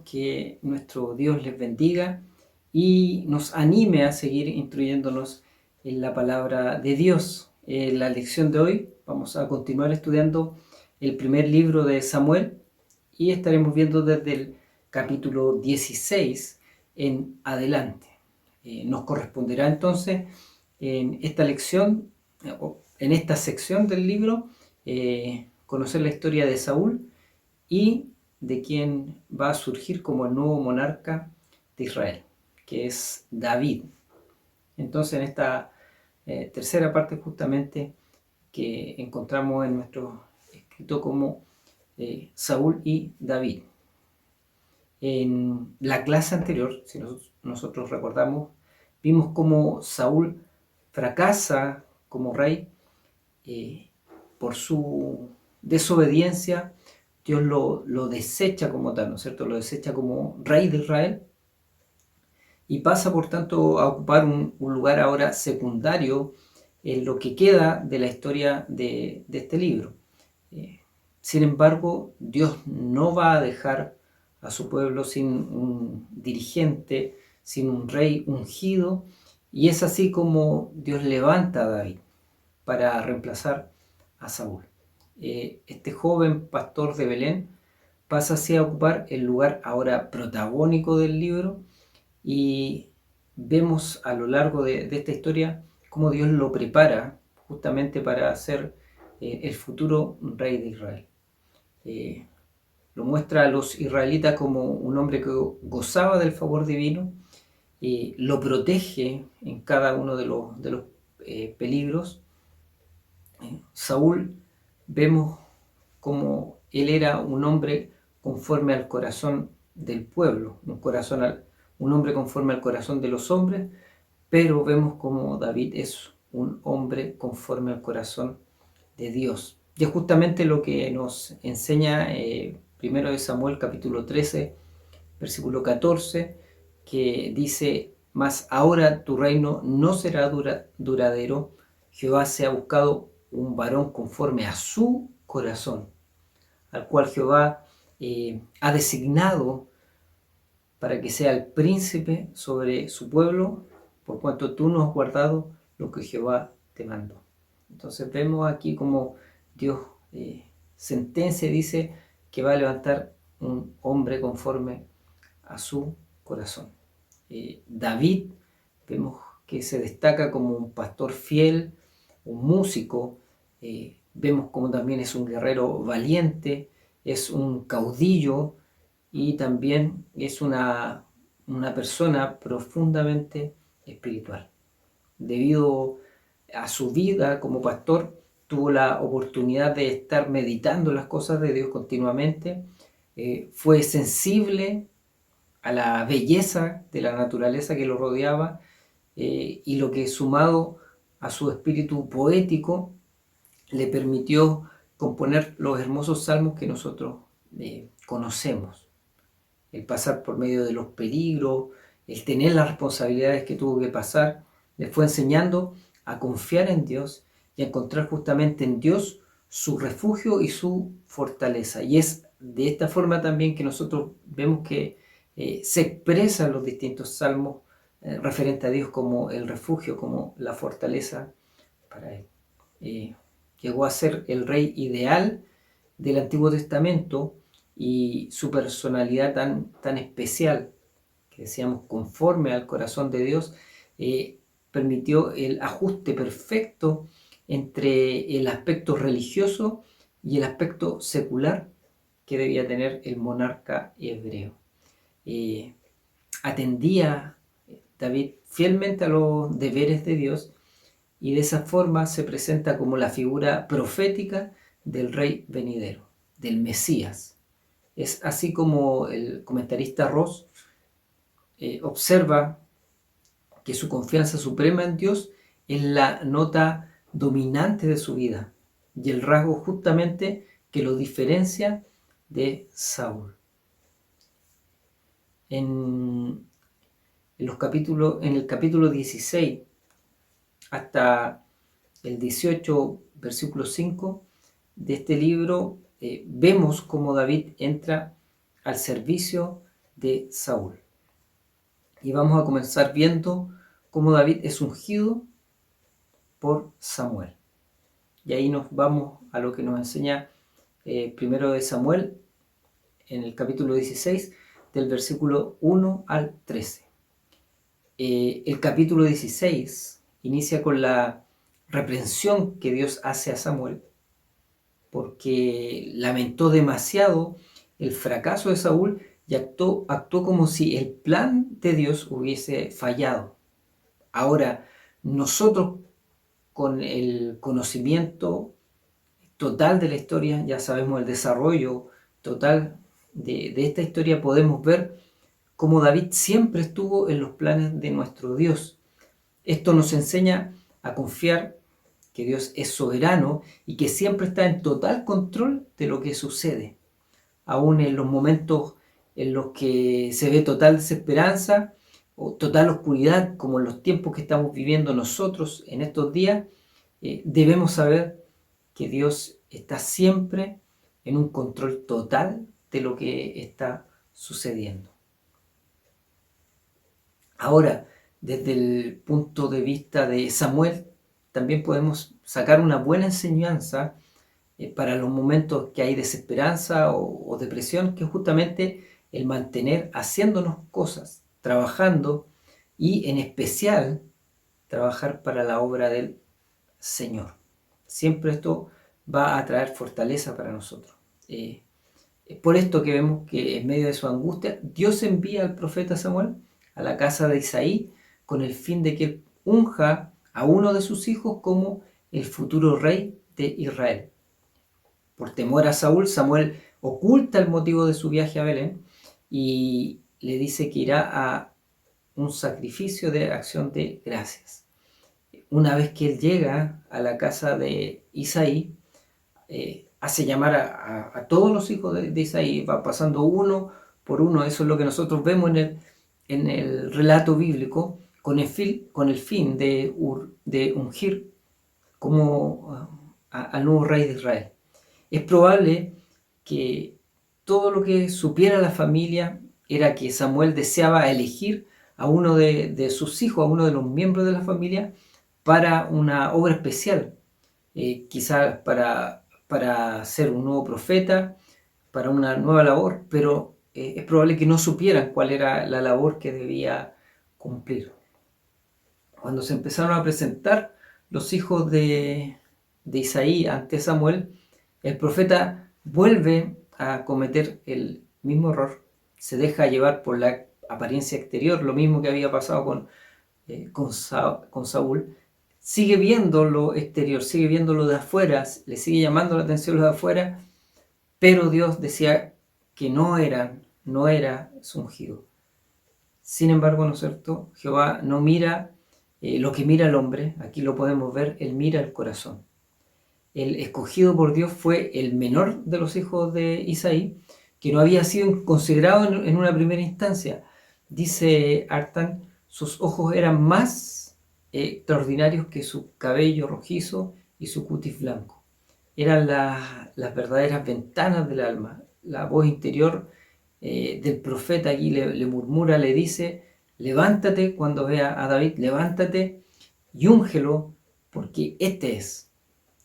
que nuestro Dios les bendiga y nos anime a seguir instruyéndonos en la palabra de Dios. En la lección de hoy vamos a continuar estudiando el primer libro de Samuel y estaremos viendo desde el capítulo 16 en adelante. Nos corresponderá entonces en esta lección, en esta sección del libro, conocer la historia de Saúl y de quien va a surgir como el nuevo monarca de Israel, que es David. Entonces, en esta tercera parte justamente que encontramos en nuestro escrito como Saúl y David. En la clase anterior, si nosotros recordamos, vimos cómo Saúl fracasa como rey por su desobediencia. Dios lo desecha como tal, ¿no es cierto? Lo desecha como rey de Israel y pasa por tanto a ocupar un lugar ahora secundario en lo que queda de la historia de este libro. Sin embargo, Dios no va a dejar a su pueblo sin un dirigente, sin un rey ungido, y es así como Dios levanta a David para reemplazar a Saúl. Este joven pastor de Belén pasa así a ocupar el lugar ahora protagónico del libro y vemos a lo largo de esta historia cómo Dios lo prepara justamente para ser el futuro rey de Israel. Lo muestra a los israelitas como un hombre que gozaba del favor divino, lo protege en cada uno de los peligros. Saúl vemos como él era un hombre conforme al corazón del pueblo, un hombre conforme al corazón de los hombres, pero vemos como David es un hombre conforme al corazón de Dios. Y es justamente lo que nos enseña primero de Samuel capítulo 13, versículo 14, que dice: mas ahora tu reino no será duradero, Jehová se ha buscado un varón conforme a su corazón, al cual Jehová ha designado para que sea el príncipe sobre su pueblo, por cuanto tú no has guardado lo que Jehová te mandó. Entonces vemos aquí como Dios sentencia y dice que va a levantar un hombre conforme a su corazón. David vemos que se destaca como un pastor fiel, un músico, vemos como también es un guerrero valiente, es un caudillo y también es una persona profundamente espiritual. Debido a su vida como pastor, tuvo la oportunidad de estar meditando las cosas de Dios continuamente, fue sensible a la belleza de la naturaleza que lo rodeaba, y lo que, sumado a su espíritu poético, le permitió componer los hermosos salmos que nosotros conocemos. El pasar por medio de los peligros, el tener las responsabilidades que tuvo que pasar, le fue enseñando a confiar en Dios y a encontrar justamente en Dios su refugio y su fortaleza. Y es de esta forma también que nosotros vemos que se expresan los distintos salmos referente a Dios como el refugio, como la fortaleza para Él. Llegó a ser el rey ideal del Antiguo Testamento y su personalidad tan especial, que decíamos conforme al corazón de Dios, permitió el ajuste perfecto entre el aspecto religioso y el aspecto secular que debía tener el monarca hebreo. Atendía David fielmente a los deberes de Dios y de esa forma se presenta como la figura profética del rey venidero, del Mesías. Es así como el comentarista Ross observa que su confianza suprema en Dios es la nota dominante de su vida y el rasgo justamente que lo diferencia de Saúl. En el capítulo 16 hasta el 18, versículo 5 de este libro, vemos cómo David entra al servicio de Saúl. Y vamos a comenzar viendo cómo David es ungido por Samuel. Y ahí nos vamos a lo que nos enseña primero de Samuel en el capítulo 16, del versículo 1 al 13. El capítulo 16 inicia con la reprensión que Dios hace a Samuel porque lamentó demasiado el fracaso de Saúl y actuó como si el plan de Dios hubiese fallado. Ahora, nosotros con el conocimiento total de la historia, ya sabemos el desarrollo total de esta historia, podemos ver cómo David siempre estuvo en los planes de nuestro Dios. Esto nos enseña a confiar que Dios es soberano y que siempre está en total control de lo que sucede. Aún en los momentos en los que se ve total desesperanza o total oscuridad, como en los tiempos que estamos viviendo nosotros en estos días, debemos saber que Dios está siempre en un control total de lo que está sucediendo. Ahora, desde el punto de vista de Samuel, también podemos sacar una buena enseñanza para los momentos que hay desesperanza o depresión, que es justamente el mantener haciéndonos cosas, trabajando y en especial trabajar para la obra del Señor. Siempre esto va a traer fortaleza para nosotros. Es por esto que vemos que en medio de su angustia, Dios envía al profeta Samuel a la casa de Isaí con el fin de que él unja a uno de sus hijos como el futuro rey de Israel. Por temor a Saúl, Samuel oculta el motivo de su viaje a Belén y le dice que irá a un sacrificio de acción de gracias. Una vez que él llega a la casa de Isaí, hace llamar a todos los hijos de Isaí, va pasando uno por uno. Eso es lo que nosotros vemos en el relato bíblico, con el fin de ungir como al nuevo rey de Israel. Es probable que todo lo que supiera la familia era que Samuel deseaba elegir a uno de sus hijos, a uno de los miembros de la familia, para una obra especial, quizás para ser un nuevo profeta, para una nueva labor, pero es probable que no supieran cuál era la labor que debía cumplir. Cuando se empezaron a presentar los hijos de Isaí ante Samuel, el profeta vuelve a cometer el mismo error, se deja llevar por la apariencia exterior, lo mismo que había pasado con Saúl, sigue viendo lo exterior, sigue viendo lo de afuera, le sigue llamando la atención lo de afuera, pero Dios decía que no era su ungido. Sin embargo, ¿no es cierto? Jehová no mira lo que mira el hombre, aquí lo podemos ver, él mira el corazón. El escogido por Dios fue el menor de los hijos de Isaí, que no había sido considerado en una primera instancia. Dice Artan, sus ojos eran más extraordinarios que su cabello rojizo y su cutis blanco. Eran las verdaderas ventanas del alma. La voz interior del profeta aquí le murmura, le dice, levántate cuando vea a David, levántate y úngelo, porque este es.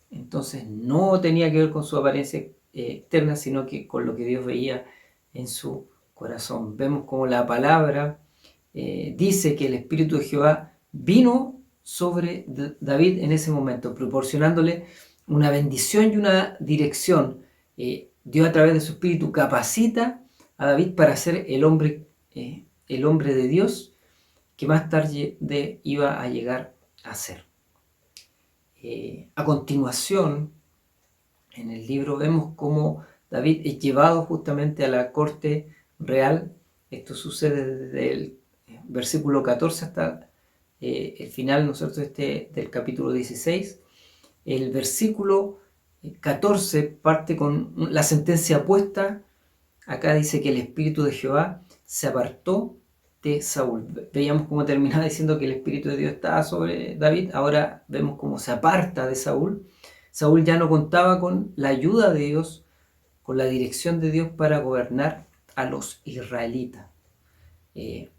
Entonces no tenía que ver con su apariencia externa, sino que con lo que Dios veía en su corazón. Vemos como la palabra dice que el Espíritu de Jehová vino sobre David en ese momento, proporcionándole una bendición y una dirección. Dios a través de su Espíritu capacita a David para ser el hombre de Dios que más tarde iba a llegar a ser. A continuación, en el libro vemos cómo David es llevado justamente a la corte real. Esto sucede desde el versículo 14 hasta el final, ¿no es cierto?, del capítulo 16. El versículo 14 parte con la sentencia puesta. Acá dice que el Espíritu de Jehová se apartó de Saúl. Veíamos cómo terminaba diciendo que el Espíritu de Dios estaba sobre David. Ahora vemos cómo se aparta de Saúl. Saúl ya no contaba con la ayuda de Dios, con la dirección de Dios para gobernar a los israelitas.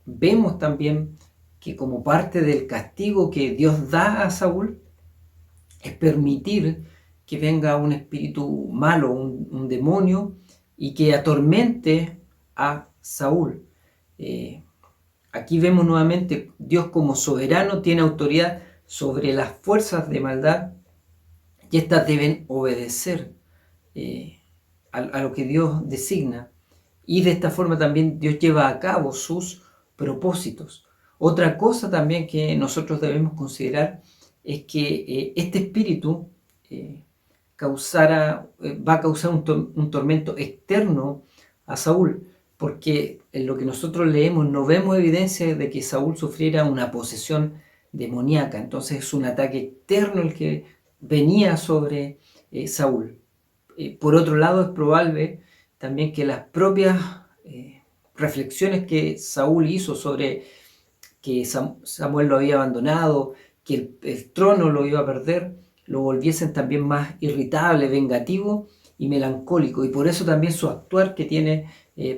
Vemos también que como parte del castigo que Dios da a Saúl es permitir que venga un espíritu malo, un demonio, y que atormente a Saúl. Aquí vemos nuevamente Dios como soberano tiene autoridad sobre las fuerzas de maldad y éstas deben obedecer a lo que Dios designa. Y de esta forma también Dios lleva a cabo sus propósitos. Otra cosa también que nosotros debemos considerar es que este espíritu va a causar un tormento externo a Saúl, porque en lo que nosotros leemos no vemos evidencia de que Saúl sufriera una posesión demoníaca. Entonces es un ataque externo el que venía sobre Saúl. Por otro lado, es probable también que las propias reflexiones que Saúl hizo sobre que Samuel lo había abandonado, que el trono lo iba a perder, lo volviesen también más irritable, vengativo y melancólico. Y por eso también su actuar que tiene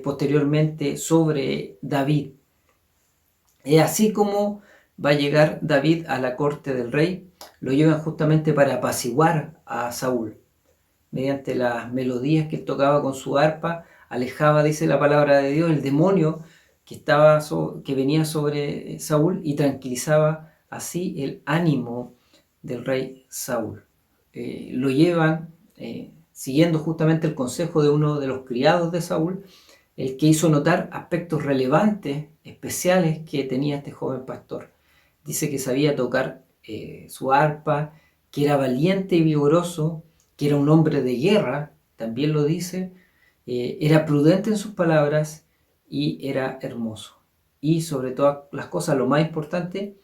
posteriormente sobre David. Es así como va a llegar David a la corte del rey. Lo llevan justamente para apaciguar a Saúl. Mediante las melodías que él tocaba con su arpa, alejaba, dice la palabra de Dios, el demonio que venía sobre Saúl y tranquilizaba así el ánimo del rey Saúl. Lo llevan, siguiendo justamente el consejo de uno de los criados de Saúl, el que hizo notar aspectos relevantes, especiales que tenía este joven pastor. Dice que sabía tocar su arpa, que era valiente y vigoroso, que era un hombre de guerra, también lo dice, era prudente en sus palabras y era hermoso. Y sobre todas las cosas, lo más importante,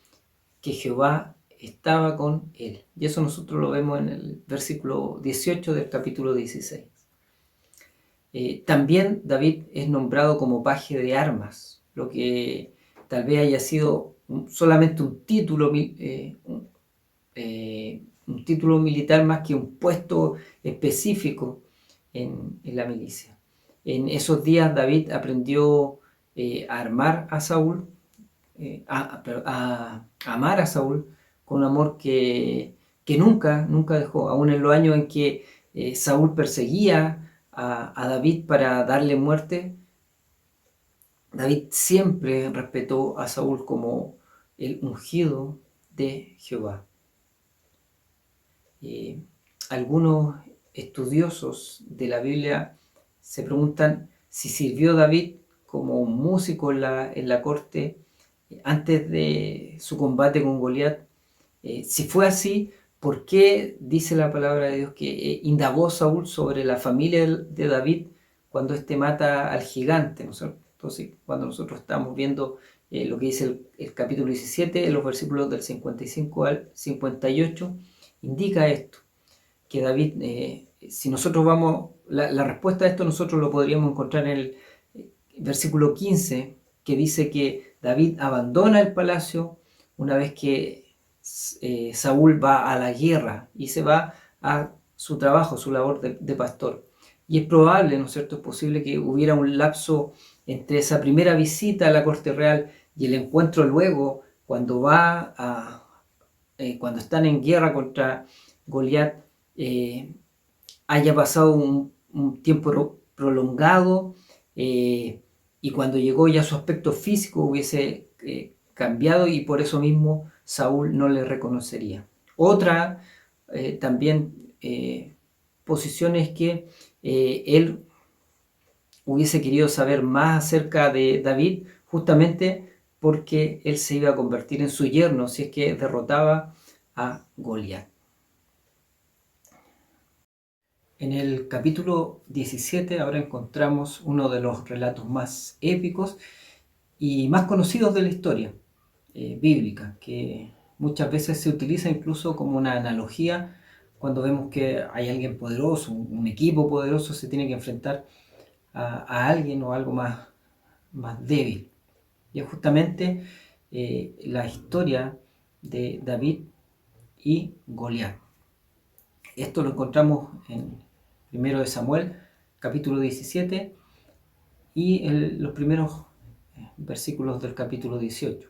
que Jehová estaba con él. Y eso nosotros lo vemos en el versículo 18 del capítulo 16. También David es nombrado como paje de armas, lo que tal vez haya sido solamente un título militar más que un puesto específico en la milicia. En esos días David aprendió a armar a Saúl, a amar a Saúl con un amor que nunca dejó, aún en los años en que Saúl perseguía a David para darle muerte. David siempre respetó a Saúl como el ungido de Jehová. Algunos estudiosos de la Biblia se preguntan si sirvió David como un músico en la corte antes de su combate con Goliat. Si fue así, ¿por qué dice la palabra de Dios que indagó Saúl sobre la familia de David cuando éste mata al gigante? Entonces, cuando nosotros estamos viendo lo que dice el capítulo 17, en los versículos del 55 al 58, indica esto, que David, si nosotros vamos, la respuesta a esto nosotros lo podríamos encontrar en el versículo 15, que dice que David abandona el palacio una vez que Saúl va a la guerra y se va a su trabajo, su labor de pastor. Y es probable, ¿no es cierto? Es posible que hubiera un lapso entre esa primera visita a la corte real y el encuentro luego, cuando cuando están en guerra contra Goliat, haya pasado un tiempo prolongado y cuando llegó ya su aspecto físico hubiese cambiado y por eso mismo Saúl no le reconocería. Otra también posición es que él hubiese querido saber más acerca de David justamente porque él se iba a convertir en su yerno si es que derrotaba a Goliat. En el capítulo 17 ahora encontramos uno de los relatos más épicos y más conocidos de la historia bíblica, que muchas veces se utiliza incluso como una analogía cuando vemos que hay alguien poderoso, un equipo poderoso se tiene que enfrentar a alguien o algo más débil. Y es justamente la historia de David y Goliat. Esto lo encontramos en 1 de Samuel, capítulo 17, y los primeros versículos del capítulo 18.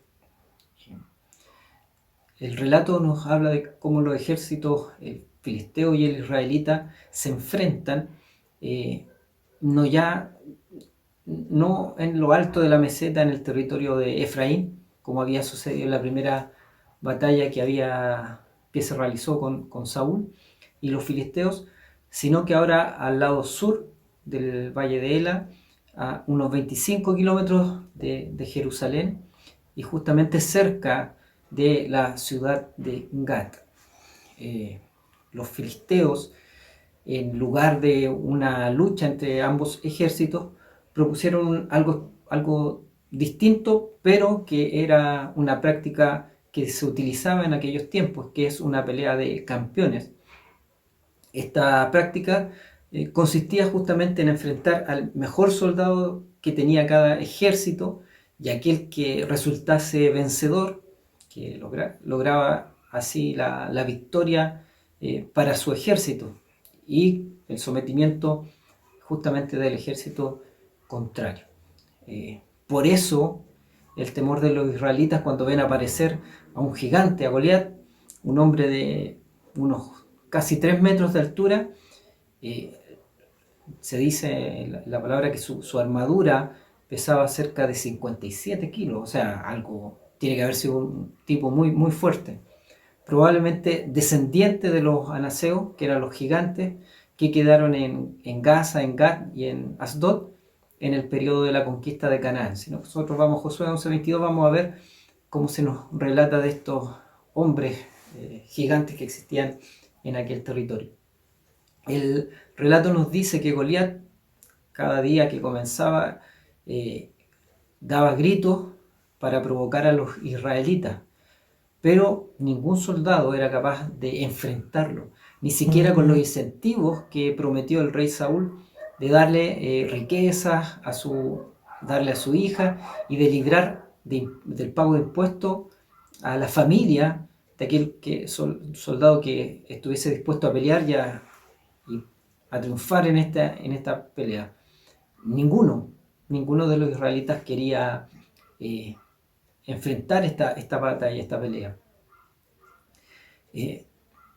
El relato nos habla de cómo los ejércitos, el filisteo y el israelita, se enfrentan, no ya no en lo alto de la meseta, en el territorio de Efraín, como había sucedido en la primera batalla que se realizó con Saúl y los filisteos, sino que ahora al lado sur del valle de Ela, a unos 25 kilómetros de Jerusalén, y justamente cerca de la ciudad de Gat. Los filisteos, en lugar de una lucha entre ambos ejércitos, propusieron algo distinto, pero que era una práctica que se utilizaba en aquellos tiempos, que es una pelea de campeones. Esta práctica consistía justamente en enfrentar al mejor soldado que tenía cada ejército, y aquel que resultase vencedor, que lograba así la victoria para su ejército y el sometimiento justamente del ejército contrario. Por eso el temor de los israelitas cuando ven aparecer a un gigante, a Goliat, un hombre de unos casi 3 metros de altura. Se dice la palabra que su armadura pesaba cerca de 57 kilos, o sea, tiene que haber sido un tipo muy, muy fuerte. Probablemente descendiente de los anaseos, que eran los gigantes, que quedaron en Gaza, en Gat y en Asdod en el periodo de la conquista de Canaán. Si nosotros vamos a Josué 11:22, vamos a ver cómo se nos relata de estos hombres gigantes que existían en aquel territorio. El relato nos dice que Goliat, cada día que comenzaba, daba gritos para provocar a los israelitas, pero ningún soldado era capaz de enfrentarlo, ni siquiera con los incentivos que prometió el rey Saúl de darle riquezas, darle a su hija y de librar del pago de impuestos a la familia de aquel soldado que estuviese dispuesto a pelear y a triunfar en esta pelea. Ninguno de los israelitas quería enfrentar esta batalla, esta pelea.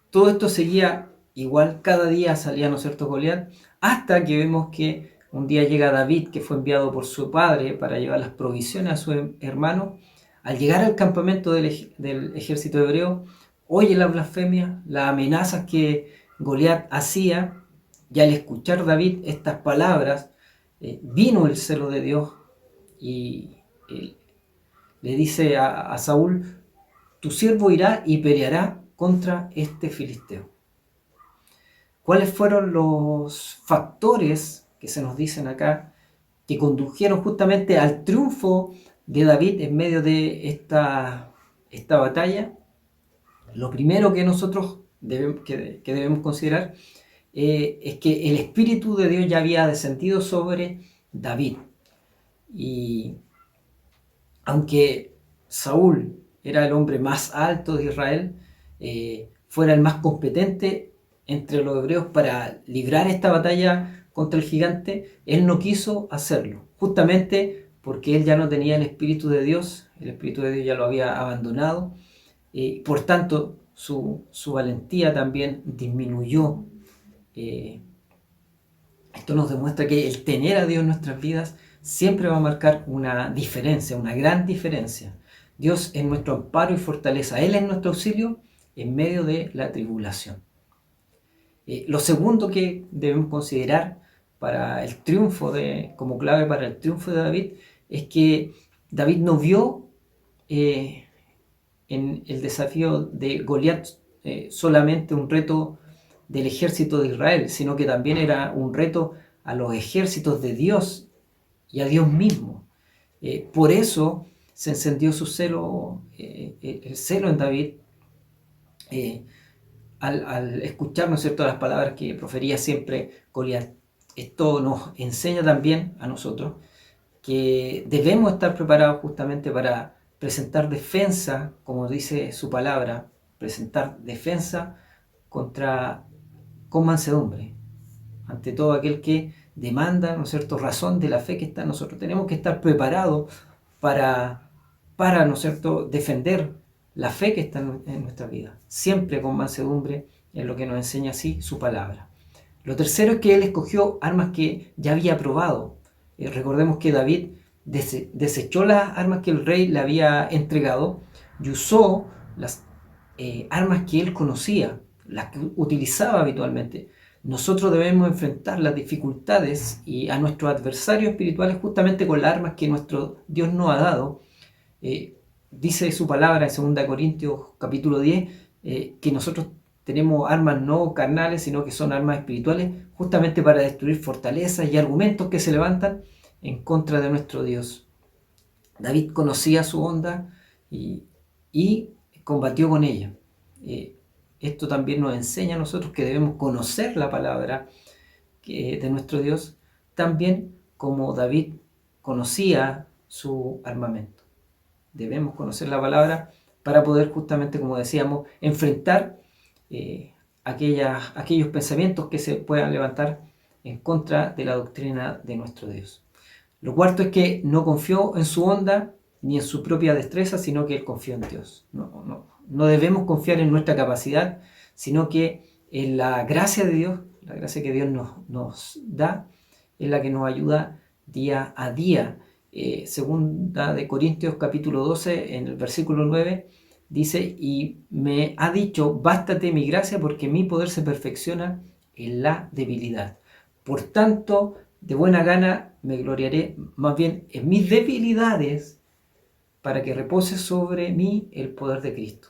Todo esto seguía igual, cada día salía, ¿no es cierto?, Goliat, hasta que vemos que un día llega David, que fue enviado por su padre para llevar las provisiones a su hermano. Al llegar al campamento del ejército hebreo, oye la blasfemia, las amenazas que Goliat hacía, y al escuchar David estas palabras, vino el celo de Dios y le dice a Saúl: tu siervo irá y peleará contra este filisteo. ¿Cuáles fueron los factores que se nos dicen acá que condujeron justamente al triunfo de David en medio de esta batalla? Lo primero que nosotros debemos considerar es que el Espíritu de Dios ya había descendido sobre David. Y aunque Saúl era el hombre más alto de Israel, fuera el más competente entre los hebreos para librar esta batalla contra el gigante, él no quiso hacerlo, justamente porque él ya no tenía el Espíritu de Dios, el Espíritu de Dios ya lo había abandonado, por tanto su valentía también disminuyó. Esto nos demuestra que el tener a Dios en nuestras vidas siempre va a marcar una diferencia, una gran diferencia. Dios es nuestro amparo y fortaleza. Él es nuestro auxilio en medio de la tribulación. Lo segundo que debemos considerar como clave para el triunfo de David es que David no vio en el desafío de Goliat solamente un reto del ejército de Israel, sino que también era un reto a los ejércitos de Dios y a Dios mismo. Por eso se encendió el celo en David al escuchar, ¿no es cierto?, las palabras que profería siempre Goliat. Esto nos enseña también a nosotros que debemos estar preparados justamente para presentar defensa, como dice su palabra, presentar defensa con mansedumbre, ante todo aquel que demanda, ¿no es cierto?, razón de la fe que está en nosotros. Tenemos que estar preparados para, ¿no es cierto?, defender la fe que está en nuestra vida, siempre con mansedumbre, en lo que nos enseña así su palabra. Lo tercero es que él escogió armas que ya había probado. Recordemos que David desechó las armas que el rey le había entregado y usó las armas que él conocía, las que utilizaba habitualmente. Nosotros debemos enfrentar las dificultades y a nuestros adversarios espirituales justamente con las armas que nuestro Dios nos ha dado. Dice su palabra en 2 Corintios capítulo 10 que nosotros tenemos armas no carnales, sino que son armas espirituales, justamente para destruir fortalezas y argumentos que se levantan en contra de nuestro Dios. David conocía su onda y combatió con ella. Esto también nos enseña a nosotros que debemos conocer la palabra de nuestro Dios, también como David conocía su armamento. Debemos conocer la palabra para poder justamente, como decíamos, enfrentar aquellos pensamientos que se puedan levantar en contra de la doctrina de nuestro Dios. Lo cuarto es que no confió en su onda ni en su propia destreza, sino que él confió en Dios. No debemos confiar en nuestra capacidad, sino que en la gracia de Dios, la gracia que Dios nos da, es la que nos ayuda día a día. Segunda de Corintios capítulo 12, en el versículo 9, dice, y me ha dicho, bástate mi gracia porque mi poder se perfecciona en la debilidad. Por tanto, de buena gana me gloriaré más bien en mis debilidades para que repose sobre mí el poder de Cristo.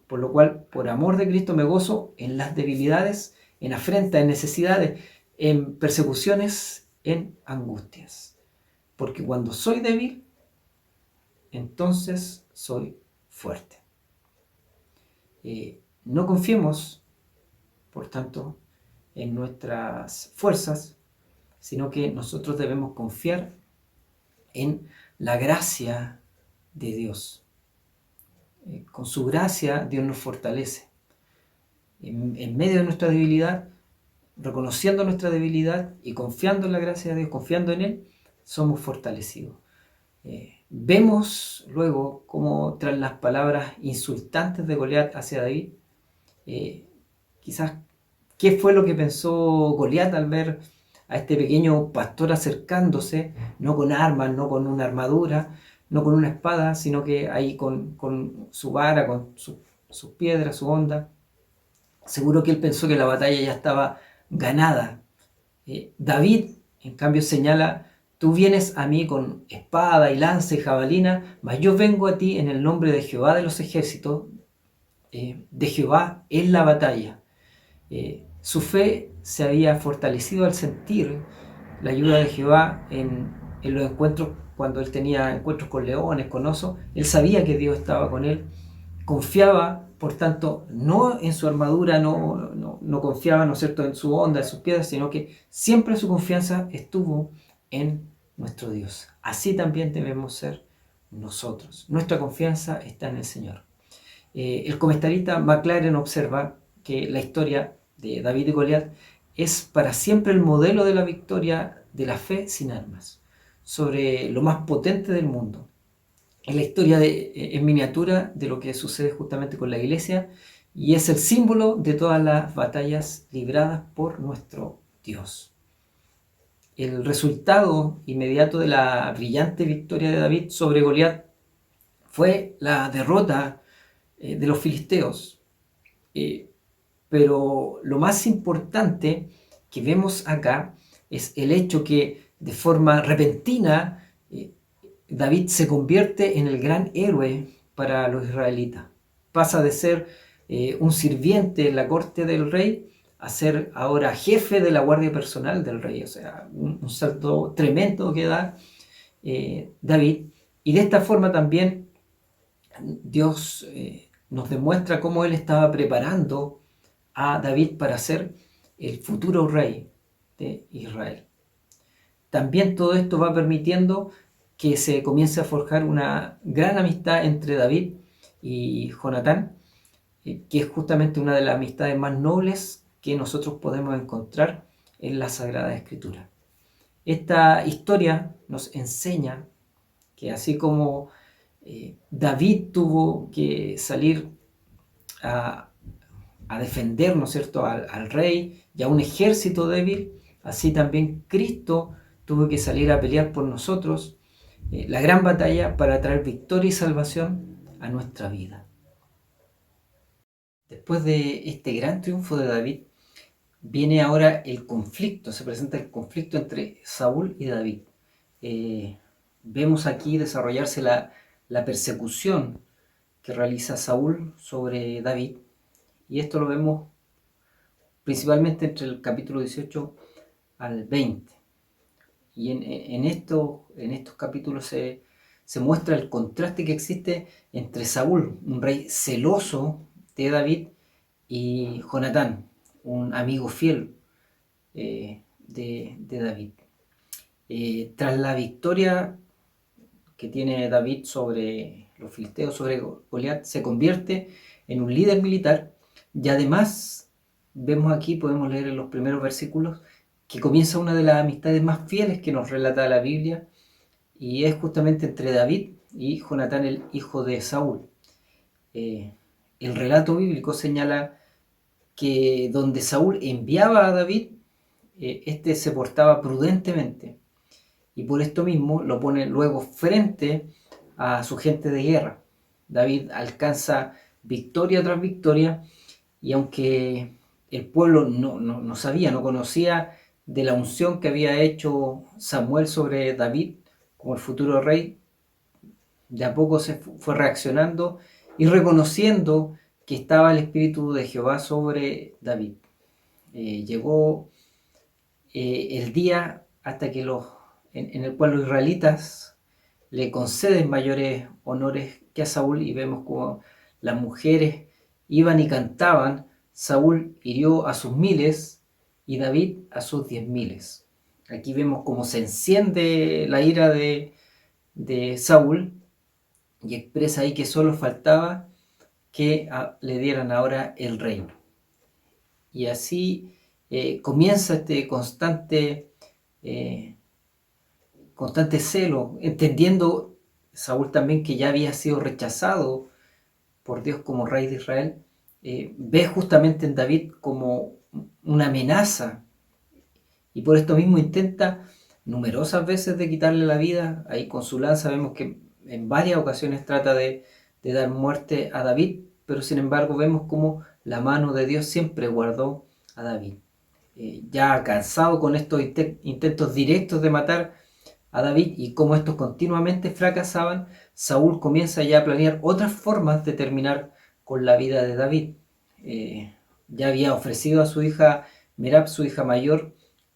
Por lo cual, por amor de Cristo me gozo en las debilidades, en afrentas, en necesidades, en persecuciones, en angustias. Porque cuando soy débil, entonces soy fuerte. No confiemos, por tanto, en nuestras fuerzas, sino que nosotros debemos confiar en la gracia de Dios. Con su gracia Dios nos fortalece. En medio de nuestra debilidad, reconociendo nuestra debilidad y confiando en la gracia de Dios, confiando en Él, somos fortalecidos. Vemos luego cómo tras las palabras insultantes de Goliat hacia David, quizás qué fue lo que pensó Goliat al ver a este pequeño pastor acercándose, no con armas, no con una armadura, no con una espada, sino que ahí con su vara, con sus piedras, su onda. Seguro que él pensó que la batalla ya estaba ganada. David, en cambio, señala, tú vienes a mí con espada y lanza y jabalina, mas yo vengo a ti en el nombre de Jehová de los ejércitos, de Jehová en la batalla. Su fe se había fortalecido al sentir la ayuda de Jehová en los encuentros, cuando él tenía encuentros con leones, con osos. Él sabía que Dios estaba con él, confiaba, por tanto, no en su armadura, no confiaba, ¿no es cierto?, en su onda, en sus piedras, sino que siempre su confianza estuvo en nuestro Dios. Así también debemos ser nosotros. Nuestra confianza está en el Señor. El comentarista McLaren observa que la historia de David y Goliat es para siempre el modelo de la victoria de la fe sin armas sobre lo más potente del mundo. Es la historia en miniatura de lo que sucede justamente con la iglesia y es el símbolo de todas las batallas libradas por nuestro Dios. El resultado inmediato de la brillante victoria de David sobre Goliat fue la derrota de los filisteos. Pero lo más importante que vemos acá es el hecho que de forma repentina David se convierte en el gran héroe para los israelitas. Pasa de ser un sirviente en la corte del rey a ser ahora jefe de la guardia personal del rey. O sea, un salto tremendo que da David. Y de esta forma también Dios nos demuestra cómo Él estaba preparando a David para ser el futuro rey de Israel. También todo esto va permitiendo que se comience a forjar una gran amistad entre David y Jonatán, que es justamente una de las amistades más nobles que nosotros podemos encontrar en la Sagrada Escritura. Esta historia nos enseña que así como David tuvo que salir a, a defender, ¿no es cierto?, al rey y a un ejército débil, así también Cristo tuvo que salir a pelear por nosotros la gran batalla para traer victoria y salvación a nuestra vida. Después de este gran triunfo de David, viene ahora el conflicto, se presenta el conflicto entre Saúl y David. Vemos aquí desarrollarse la persecución que realiza Saúl sobre David, y esto lo vemos principalmente entre el capítulo 18 al 20. Y en estos capítulos se muestra el contraste que existe entre Saúl, un rey celoso de David, y Jonatán, un amigo fiel de David. Tras la victoria que tiene David sobre los filisteos, sobre Goliat, se convierte en un líder militar, y además vemos aquí, podemos leer en los primeros versículos, que comienza una de las amistades más fieles que nos relata la Biblia, y es justamente entre David y Jonatán, el hijo de Saúl. El relato bíblico señala que donde Saúl enviaba a David, este se portaba prudentemente, y por esto mismo lo pone luego frente a su gente de guerra. David alcanza victoria tras victoria, y aunque el pueblo no sabía, no conocía de la unción que había hecho Samuel sobre David como el futuro rey, de a poco se fue reaccionando y reconociendo que estaba el Espíritu de Jehová sobre David. Llegó el día hasta que en el cual los israelitas le conceden mayores honores que a Saúl, y vemos como las mujeres iban y cantaban: Saúl hirió a sus miles y David a sus 10.000. Aquí vemos cómo se enciende la ira de Saúl, y expresa ahí que solo faltaba que le dieran ahora el reino. Y así comienza este constante celo, entendiendo Saúl también que ya había sido rechazado por Dios como rey de Israel. Ve justamente en David como una amenaza, y por esto mismo intenta numerosas veces de quitarle la vida. Ahí con su lanza vemos que en varias ocasiones trata de dar muerte a David, pero sin embargo vemos como la mano de Dios siempre guardó a David. Ya cansado con estos intentos directos de matar a David y cómo estos continuamente fracasaban, Saúl comienza ya a planear otras formas de terminar con la vida de David. Ya había ofrecido a su hija Merab, su hija mayor,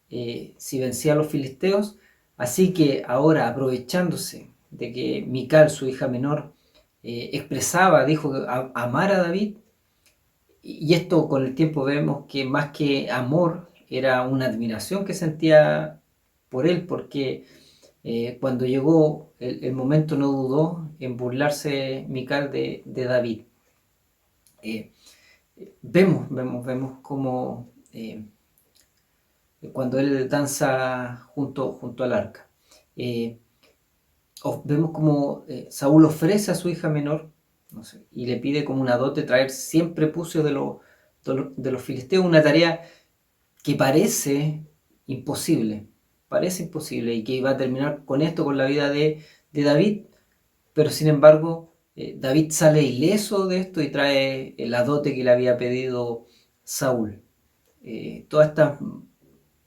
si vencía a los filisteos, así que ahora, aprovechándose de que Mical, su hija menor, dijo amar a David, y esto con el tiempo vemos que más que amor era una admiración que sentía por él, porque cuando llegó el momento no dudó en burlarse Mical de David. Vemos como cuando él danza junto al arca. Vemos como Saúl ofrece a su hija menor, no sé, y le pide como una dote traer 100 prepucios de los filisteos, una tarea que parece imposible, y que iba a terminar con esto, con la vida de David, pero sin embargo David sale ileso de esto y trae la dote que le había pedido Saúl. Todas estas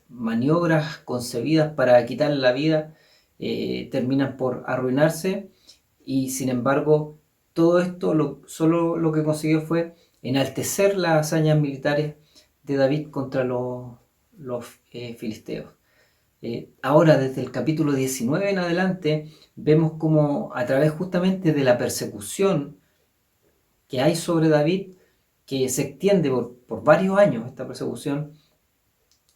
maniobras concebidas para quitarle la vida terminan por arruinarse, y sin embargo todo esto solo lo que consiguió fue enaltecer las hazañas militares de David contra los filisteos. Ahora, desde el capítulo 19 en adelante, vemos como a través justamente de la persecución que hay sobre David, que se extiende por varios años esta persecución,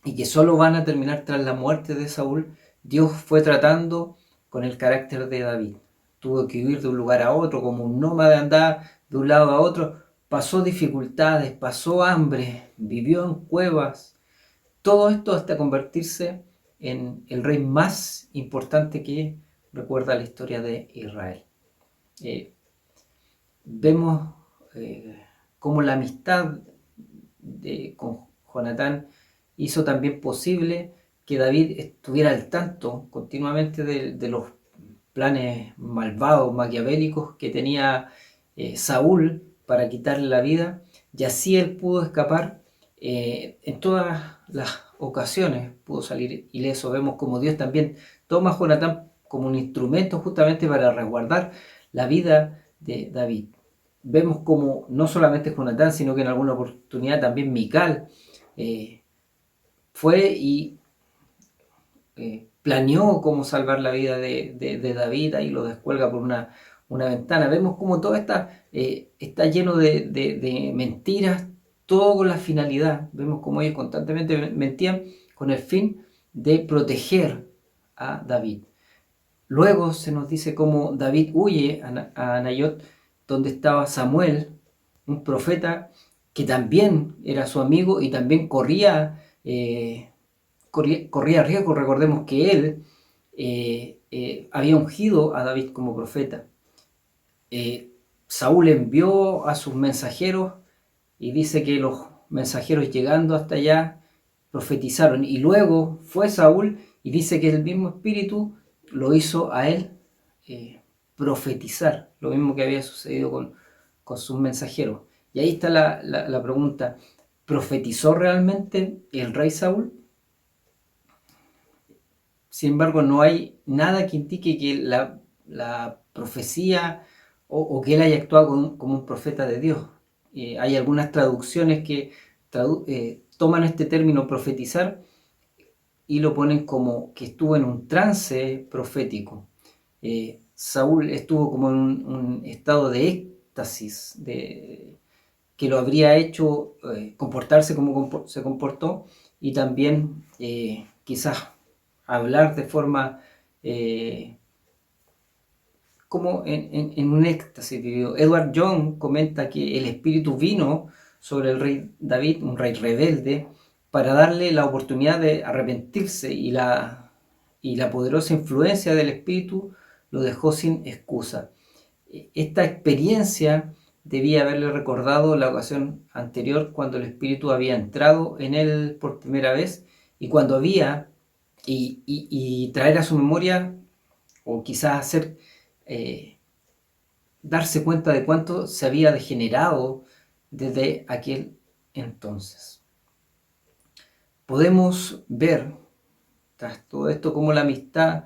y que solo van a terminar tras la muerte de Saúl, Dios fue tratando con el carácter de David. Tuvo que huir de un lugar a otro, como un nómada, andar de un lado a otro, pasó dificultades, pasó hambre, vivió en cuevas, todo esto hasta convertirse en el rey más importante que recuerda la historia de Israel. Vemos cómo la amistad con Jonatán hizo también posible que David estuviera al tanto continuamente de los planes malvados, maquiavélicos que tenía Saúl para quitarle la vida, y así él pudo escapar. En todas las ocasiones pudo salir ileso. Vemos como Dios también toma a Jonatán como un instrumento justamente para resguardar la vida de David. Vemos como no solamente Jonatán, sino que en alguna oportunidad también Mical fue y planeó cómo salvar la vida de David, y lo descuelga por una ventana. Vemos como todo está lleno de mentiras, todo con la finalidad. Vemos como ellos constantemente mentían con el fin de proteger a David. Luego se nos dice cómo David huye a Nayot, donde estaba Samuel, un profeta que también era su amigo y también corría riesgo. Recordemos que él había ungido a David como profeta. Saúl envió a sus mensajeros y dice que los mensajeros llegando hasta allá profetizaron, y luego fue Saúl y dice que el mismo espíritu lo hizo a él profetizar, lo mismo que había sucedido con sus mensajeros. Y ahí está la pregunta: ¿profetizó realmente el rey Saúl? Sin embargo, no hay nada que indique que la profecía o que él haya actuado como un profeta de Dios. Hay algunas traducciones que toman este término profetizar y lo ponen como que estuvo en un trance profético. Saúl estuvo como en un estado de éxtasis, que lo habría hecho comportarse como se comportó, y también quizás hablar de forma como en un éxtasis vivido. Edward Young comenta que el espíritu vino sobre el rey David, un rey rebelde, para darle la oportunidad de arrepentirse, y la poderosa influencia del espíritu lo dejó sin excusa. Esta experiencia debía haberle recordado la ocasión anterior, cuando el espíritu había entrado en él por primera vez, y cuando había y traer a su memoria, o quizás hacer darse cuenta de cuánto se había degenerado desde aquel entonces. Podemos ver tras todo esto cómo la amistad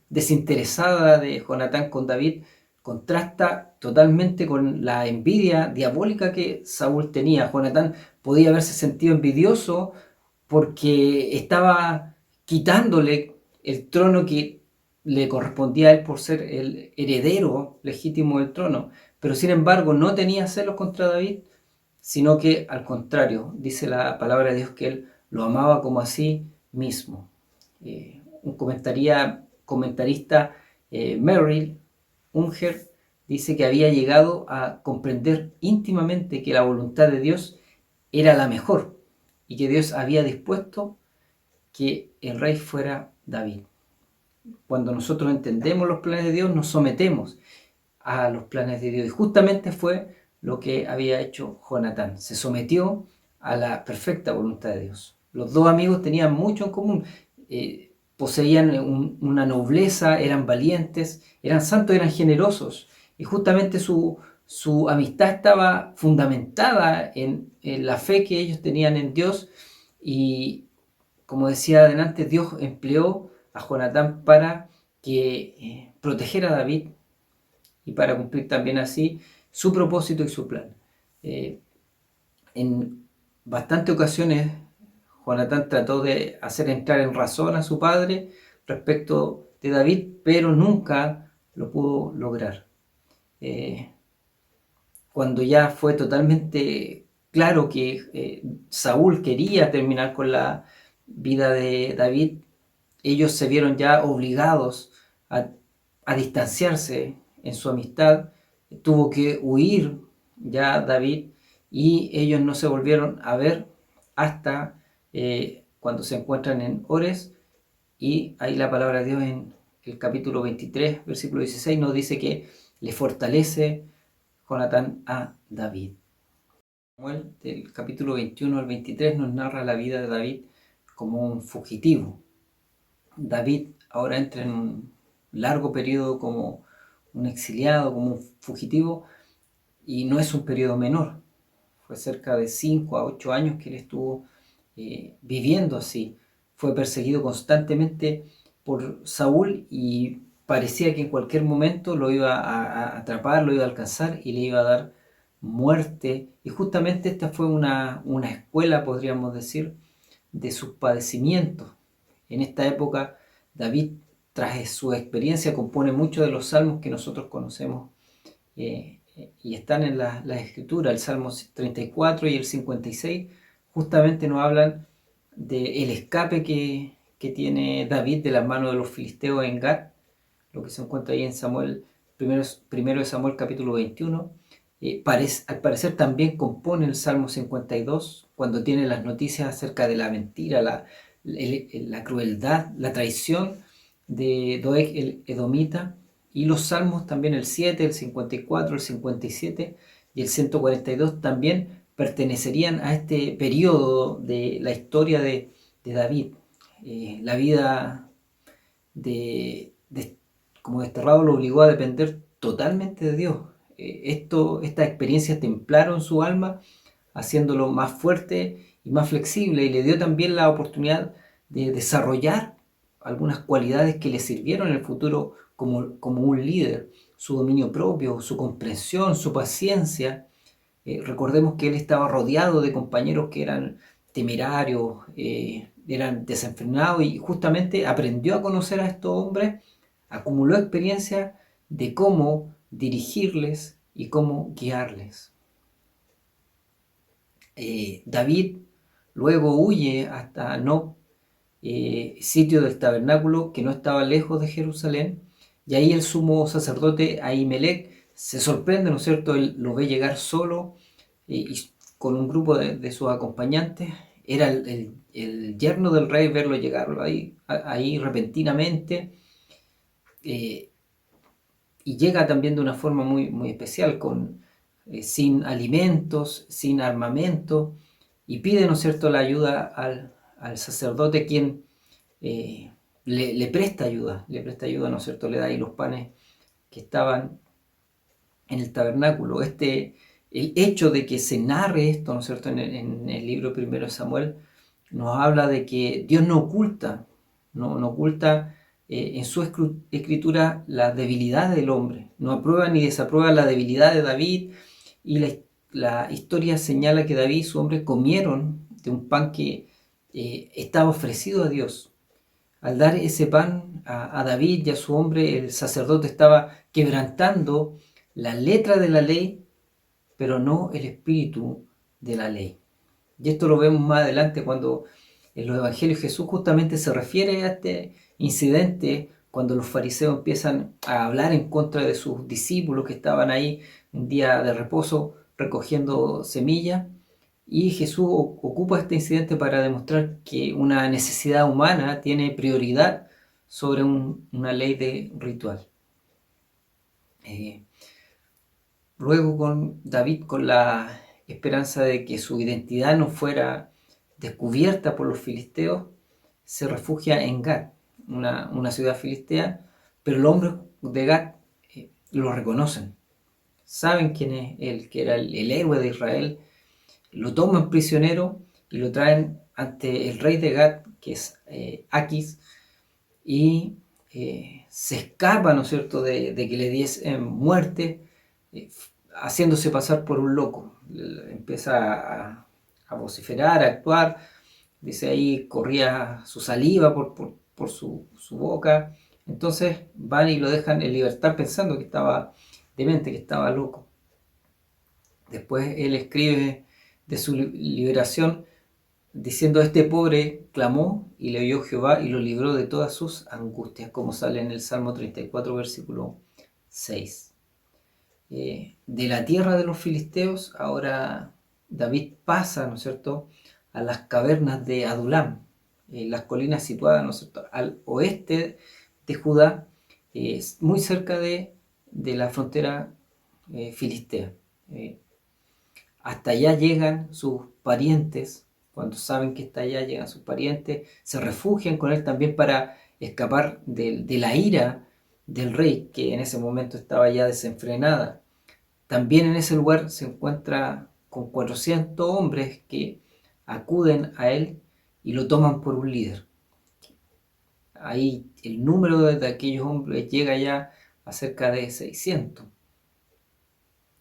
desinteresada de Jonatán con David contrasta totalmente con la envidia diabólica que Saúl tenía. Jonatán podía haberse sentido envidioso porque estaba quitándole el trono que le correspondía a él por ser el heredero legítimo del trono, pero sin embargo no tenía celos contra David, sino que al contrario, dice la palabra de Dios que él lo amaba como a sí mismo. Un comentarista, Merrill Unger, dice que había llegado a comprender íntimamente que la voluntad de Dios era la mejor, y que Dios había dispuesto que el rey fuera David. Cuando nosotros entendemos los planes de Dios, nos sometemos a los planes de Dios, y justamente fue lo que había hecho Jonatán. Se sometió a la perfecta voluntad de Dios. Los dos amigos tenían mucho en común. Poseían una nobleza, eran valientes, eran santos, eran generosos, y justamente su amistad estaba fundamentada en la fe que ellos tenían en Dios. Y como decía adelante, Dios empleó a Jonatán para que protegiera a David, y para cumplir también así su propósito y su plan. En bastantes ocasiones Jonatán trató de hacer entrar en razón a su padre respecto de David, pero nunca lo pudo lograr. Cuando ya fue totalmente claro que Saúl quería terminar con la vida de David, ellos se vieron ya obligados a distanciarse en su amistad. Tuvo que huir ya David, y ellos no se volvieron a ver hasta cuando se encuentran en Ores, y ahí la palabra de Dios en el capítulo 23, versículo 16, nos dice que le fortalece Jonatán a David. Samuel, del capítulo 21 al 23, nos narra la vida de David como un fugitivo. David ahora entra en un largo periodo como un exiliado, como un fugitivo, y no es un periodo menor. Fue cerca de 5 a 8 años que él estuvo viviendo así. Fue perseguido constantemente por Saúl y parecía que en cualquier momento lo iba a atrapar, lo iba a alcanzar y le iba a dar muerte. Y justamente esta fue una escuela, podríamos decir, de sus padecimientos. En esta época, David, tras su experiencia, compone muchos de los salmos que nosotros conocemos y están en la escritura. El Salmo 34 y el 56 justamente nos hablan del escape que tiene David de las manos de los filisteos en Gat, lo que se encuentra ahí en Samuel, primero de Samuel capítulo 21. Al parecer también compone el Salmo 52 cuando tiene las noticias acerca de la mentira, la crueldad, la traición de Doeg el Edomita, y los salmos también el 7, el 54, el 57 y el 142 también pertenecerían a este periodo de la historia de David. La vida como desterrado lo obligó a depender totalmente de Dios. Estas experiencias templaron su alma, haciéndolo más fuerte y más flexible, y le dio también la oportunidad de desarrollar algunas cualidades que le sirvieron en el futuro como un líder: su dominio propio, su comprensión, su paciencia. Recordemos que él estaba rodeado de compañeros que eran temerarios, eran desenfrenados, y justamente aprendió a conocer a estos hombres, acumuló experiencia de cómo dirigirles y cómo guiarles. David luego huye hasta Nob, sitio del tabernáculo que no estaba lejos de Jerusalén, y ahí el sumo sacerdote Ahimelech se sorprende, ¿no es cierto? Él lo ve llegar solo y con un grupo de sus acompañantes. Era el yerno del rey verlo llegar ahí repentinamente, eh, y llega también de una forma muy, muy especial, sin alimentos, sin armamento, y pide, ¿no es cierto?, la ayuda al sacerdote, quien le presta ayuda, ¿no es cierto?, le da ahí los panes que estaban en el tabernáculo. El hecho de que se narre esto, ¿no es cierto?, en el libro primero de Samuel, nos habla de que Dios no oculta, no oculta en su escritura la debilidad del hombre, no aprueba ni desaprueba la debilidad de David, y la historia señala que David y su hombre comieron de un pan que estaba ofrecido a Dios. Al dar ese pan a David y a su hombre, el sacerdote estaba quebrantando la letra de la ley, pero no el espíritu de la ley. Y esto lo vemos más adelante cuando en los evangelios Jesús justamente se refiere a este incidente, cuando los fariseos empiezan a hablar en contra de sus discípulos que estaban ahí un día de reposo recogiendo semillas. Y Jesús ocupa este incidente para demostrar que una necesidad humana tiene prioridad sobre una ley de ritual. Luego con David, con la esperanza de que su identidad no fuera descubierta por los filisteos, se refugia en Gat, una ciudad filistea, pero los hombres de Gat lo reconocen, saben quién es él, que era el héroe de Israel. Lo toman prisionero y lo traen ante el rey de Gat, que es Aquis, y se escapa, ¿no es cierto?, de que le diesen muerte, haciéndose pasar por un loco. Empieza a vociferar, a actuar. Dice ahí, corría su saliva por su boca. Entonces van y lo dejan en libertad pensando que estaba demente, que estaba loco. Después él escribe de su liberación diciendo: este pobre clamó y le oyó Jehová y lo libró de todas sus angustias, como sale en el Salmo 34, versículo 6. De la tierra de los filisteos, ahora David pasa, ¿no es cierto?, a las cavernas de Adulam, las colinas situadas, ¿no es cierto?, al oeste de Judá, muy cerca de la frontera filistea. Hasta allá llegan sus parientes, cuando saben que está allá llegan sus parientes, se refugian con él también para escapar de la ira del rey, que en ese momento estaba ya desenfrenada. También en ese lugar se encuentra con 400 hombres que acuden a él y lo toman por un líder. Ahí el número de aquellos hombres llega ya a cerca de 600,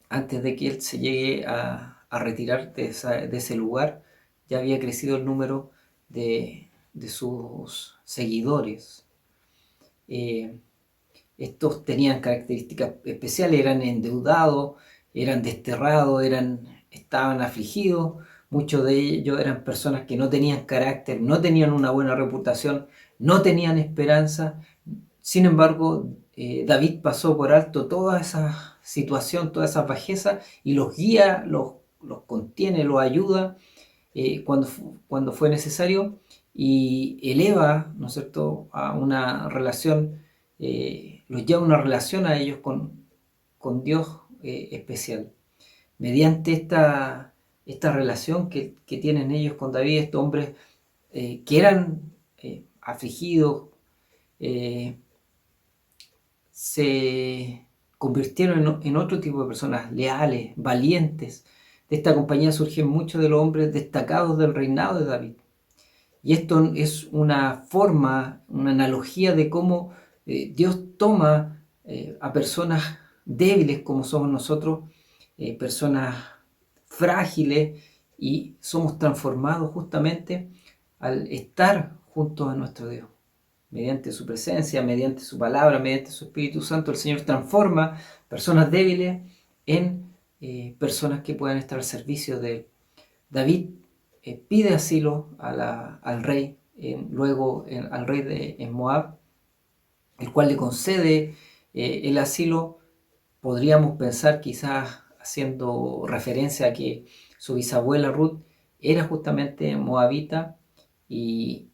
antes de que él se llegue a retirar de ese lugar. Ya había crecido el número de sus seguidores. Estos tenían características especiales, eran endeudados, eran desterrados, estaban afligidos. Muchos de ellos eran personas que no tenían carácter, no tenían una buena reputación, no tenían esperanza. Sin embargo, David pasó por alto toda esa situación, toda esa bajeza, y los guía, los contiene, los ayuda cuando fue necesario, y eleva, ¿no es cierto?, a una relación, los lleva a una relación a ellos con Dios especial. Mediante esta relación que tienen ellos con David, estos hombres que eran afligidos, se convirtieron en otro tipo de personas leales, valientes. De esta compañía surgen muchos de los hombres destacados del reinado de David. Y esto es una forma, una analogía de cómo Dios toma a personas débiles como somos nosotros, personas frágiles, y somos transformados justamente al estar juntos a nuestro Dios. Mediante su presencia, mediante su palabra, mediante su Espíritu Santo, el Señor transforma personas débiles en personas que puedan estar al servicio de Él. David pide asilo al rey, luego al rey en Moab, el cual le concede el asilo. Podríamos pensar, quizás haciendo referencia a que su bisabuela Ruth era justamente moabita, y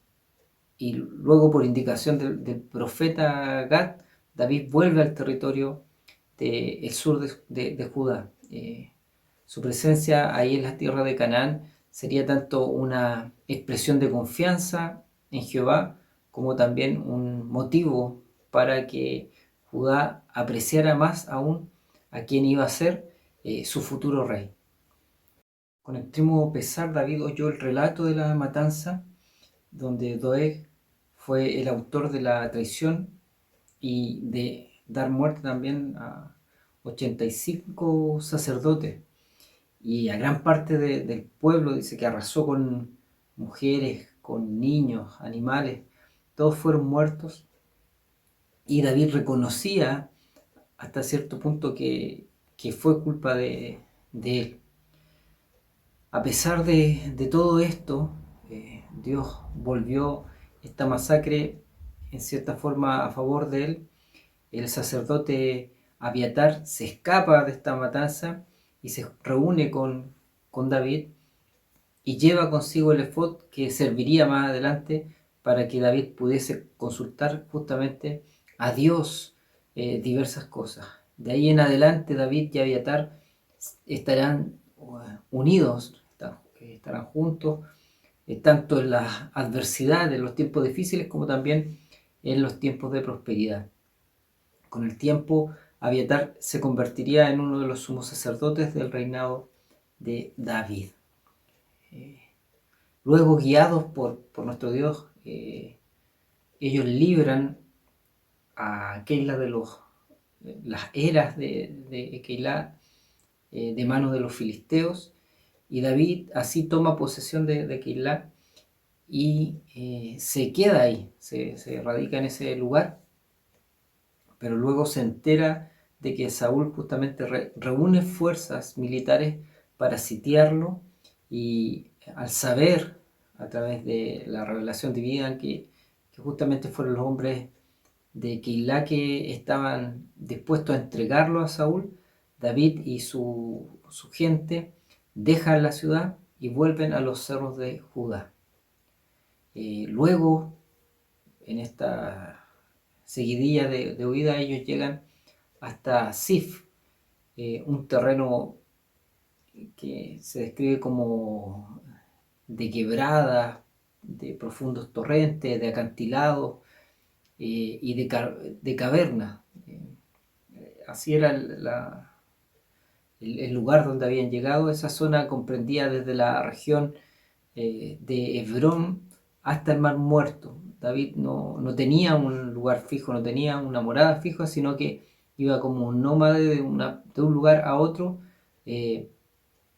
luego, por indicación del profeta Gad, David vuelve al territorio del sur de Judá. Su presencia ahí en la tierra de Canaán sería tanto una expresión de confianza en Jehová, como también un motivo para que Judá apreciara más aún a quien iba a ser su futuro rey. Con extremo pesar, David oyó el relato de la matanza, donde Doeg fue el autor de la traición y de dar muerte también a 85 sacerdotes y a gran parte del pueblo. Dice que arrasó con mujeres, con niños, animales, todos fueron muertos, y David reconocía hasta cierto punto que fue culpa de él. A pesar de todo esto, Dios volvió esta masacre en cierta forma a favor de él. El sacerdote Abiatar se escapa de esta matanza y se reúne con David, y lleva consigo el efod que serviría más adelante para que David pudiese consultar justamente a Dios diversas cosas. De ahí en adelante David y Abiatar estarán unidos, estarán juntos, tanto en las adversidades, en los tiempos difíciles, como también en los tiempos de prosperidad. Con el tiempo, Abiatar se convertiría en uno de los sumos sacerdotes del reinado de David. Luego, guiados por nuestro Dios, ellos libran a Keilah de las eras de Keilah de manos de los filisteos, y David así toma posesión de Keilah y se queda ahí, se radica en ese lugar. Pero luego se entera de que Saúl justamente reúne fuerzas militares para sitiarlo, y al saber, a través de la revelación divina, que justamente fueron los hombres de Keilah que estaban dispuestos a entregarlo a Saúl, David y su gente dejan la ciudad y vuelven a los cerros de Judá. Luego, en esta seguidilla de huida, ellos llegan hasta Sif, un terreno que se describe como de quebradas, de profundos torrentes, de acantilados y de cavernas. Así era el lugar donde habían llegado. Esa zona comprendía desde la región de Hebrón hasta el Mar Muerto. David no tenía un lugar fijo, no tenía una morada fija, sino que iba como un nómade de un lugar a otro,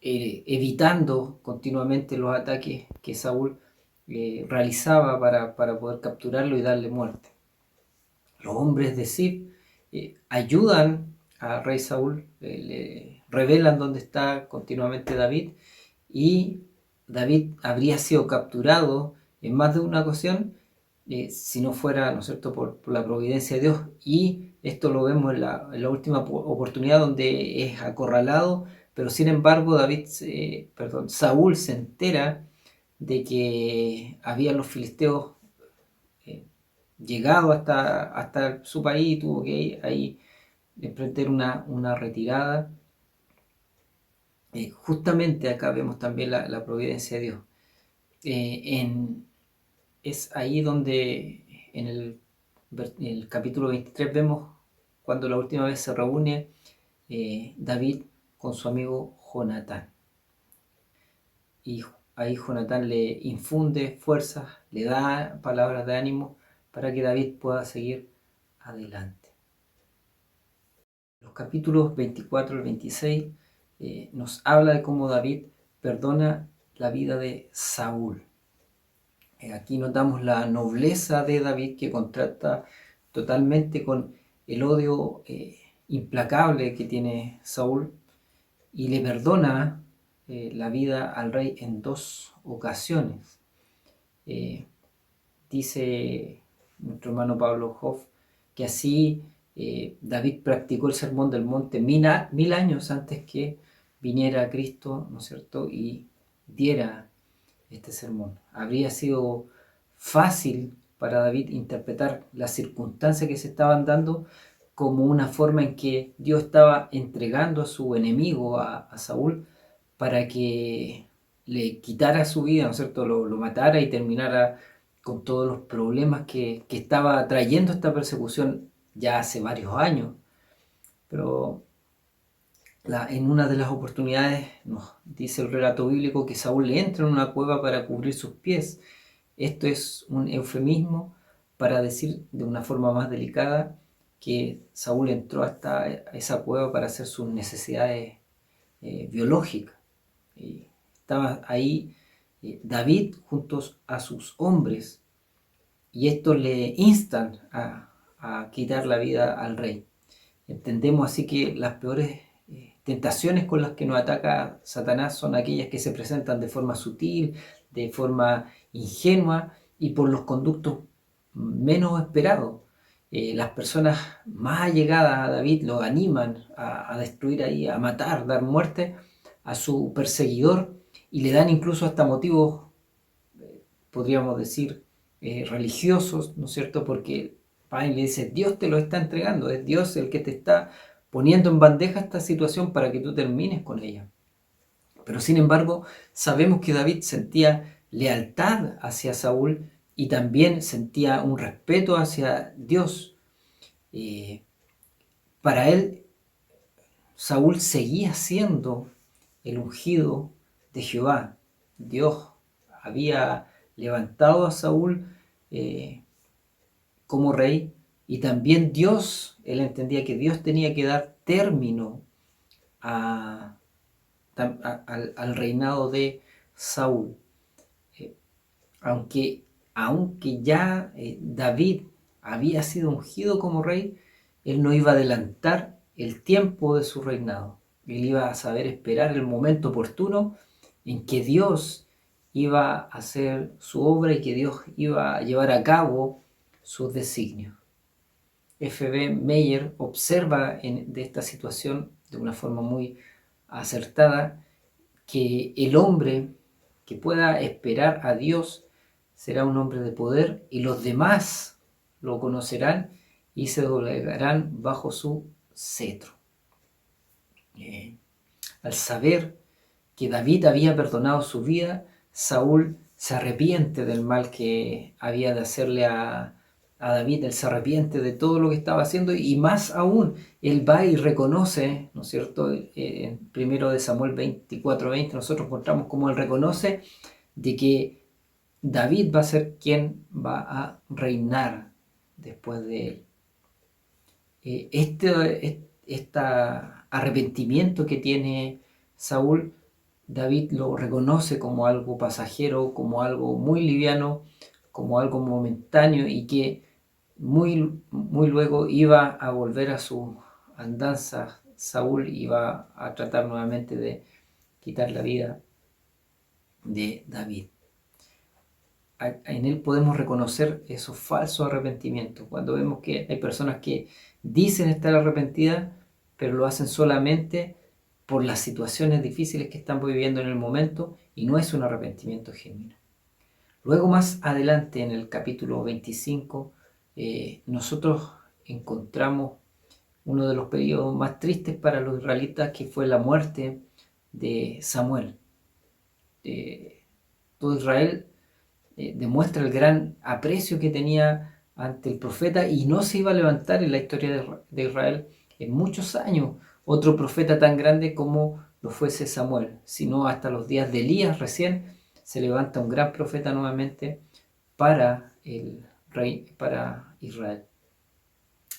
evitando continuamente los ataques que Saúl realizaba para poder capturarlo y darle muerte. Los hombres de Sif ayudan al rey Saúl, le revelan dónde está continuamente David, y David habría sido capturado en más de una ocasión si no fuera, ¿no es cierto?, por la providencia de Dios. Y esto lo vemos en la última oportunidad donde es acorralado, pero sin embargo Saúl se entera de que había los filisteos eh, llegado hasta su país y tuvo que ahí emprender una retirada. Justamente acá vemos también la providencia de Dios. Es ahí donde en el capítulo 23 vemos cuando la última vez se reúne David con su amigo Jonatán. Y ahí Jonatán le infunde fuerzas, le da palabras de ánimo para que David pueda seguir adelante. Los capítulos 24 al 26 nos habla de cómo David perdona la vida de Saúl. Aquí notamos la nobleza de David, que contrasta totalmente con el odio implacable que tiene Saúl, y le perdona la vida al rey en 2 ocasiones. Dice nuestro hermano Pablo Hoff que así David practicó el sermón del monte 1000 años antes que viniera Cristo, ¿no es cierto?, y diera este sermón. Habría sido fácil para David interpretar las circunstancias que se estaban dando como una forma en que Dios estaba entregando a su enemigo, a Saúl, para que le quitara su vida, ¿no es cierto?, lo matara y terminara con todos los problemas que estaba trayendo esta persecución ya hace varios años. Pero en una de las oportunidades nos dice el relato bíblico que Saúl le entra en una cueva para cubrir sus pies. Esto es un eufemismo para decir de una forma más delicada que Saúl entró hasta esa cueva para hacer sus necesidades biológicas. Estaba ahí David juntos a sus hombres, y estos le instan a quitar la vida al rey. Entendemos así que las peores tentaciones con las que nos ataca Satanás son aquellas que se presentan de forma sutil, de forma ingenua y por los conductos menos esperados. Las personas más allegadas a David lo animan a destruir ahí, a matar, dar muerte a su perseguidor, y le dan incluso hasta motivos, podríamos decir, religiosos, ¿no es cierto?, porque Pain le dice, Dios te lo está entregando, es Dios el que te está poniendo en bandeja esta situación para que tú termines con ella. Pero sin embargo, sabemos que David sentía lealtad hacia Saúl y también sentía un respeto hacia Dios. Para él, Saúl seguía siendo el ungido de Jehová. Dios había levantado a Saúl como rey, y también él entendía que Dios tenía que dar término al reinado de Saúl. Aunque ya David había sido ungido como rey, él no iba a adelantar el tiempo de su reinado. Él iba a saber esperar el momento oportuno en que Dios iba a hacer su obra y que Dios iba a llevar a cabo sus designios. F.B. Meyer observa de esta situación de una forma muy acertada que el hombre que pueda esperar a Dios será un hombre de poder, y los demás lo conocerán y se doblegarán bajo su cetro. Al saber que David había perdonado su vida, Saúl se arrepiente del mal que había de hacerle a David. Él se arrepiente de todo lo que estaba haciendo, y más aún, él va y reconoce, ¿no es cierto? En 1 de Samuel 24:20 nosotros encontramos cómo él reconoce de que David va a ser quien va a reinar después de él. Este arrepentimiento que tiene Saúl, David lo reconoce como algo pasajero, como algo muy liviano, como algo momentáneo, y que muy, muy luego iba a volver a su andanza. Saúl iba a tratar nuevamente de quitar la vida de David. En él podemos reconocer esos falsos arrepentimientos, cuando vemos que hay personas que dicen estar arrepentidas, pero lo hacen solamente por las situaciones difíciles que están viviendo en el momento, y no es un arrepentimiento genuino. Luego, más adelante, en el capítulo 25, nosotros encontramos uno de los periodos más tristes para los israelitas, que fue la muerte de Samuel. Todo Israel demuestra el gran aprecio que tenía ante el profeta, y no se iba a levantar en la historia de Israel en muchos años otro profeta tan grande como lo fuese Samuel, sino hasta los días de Elías recién se levanta un gran profeta nuevamente para para Israel.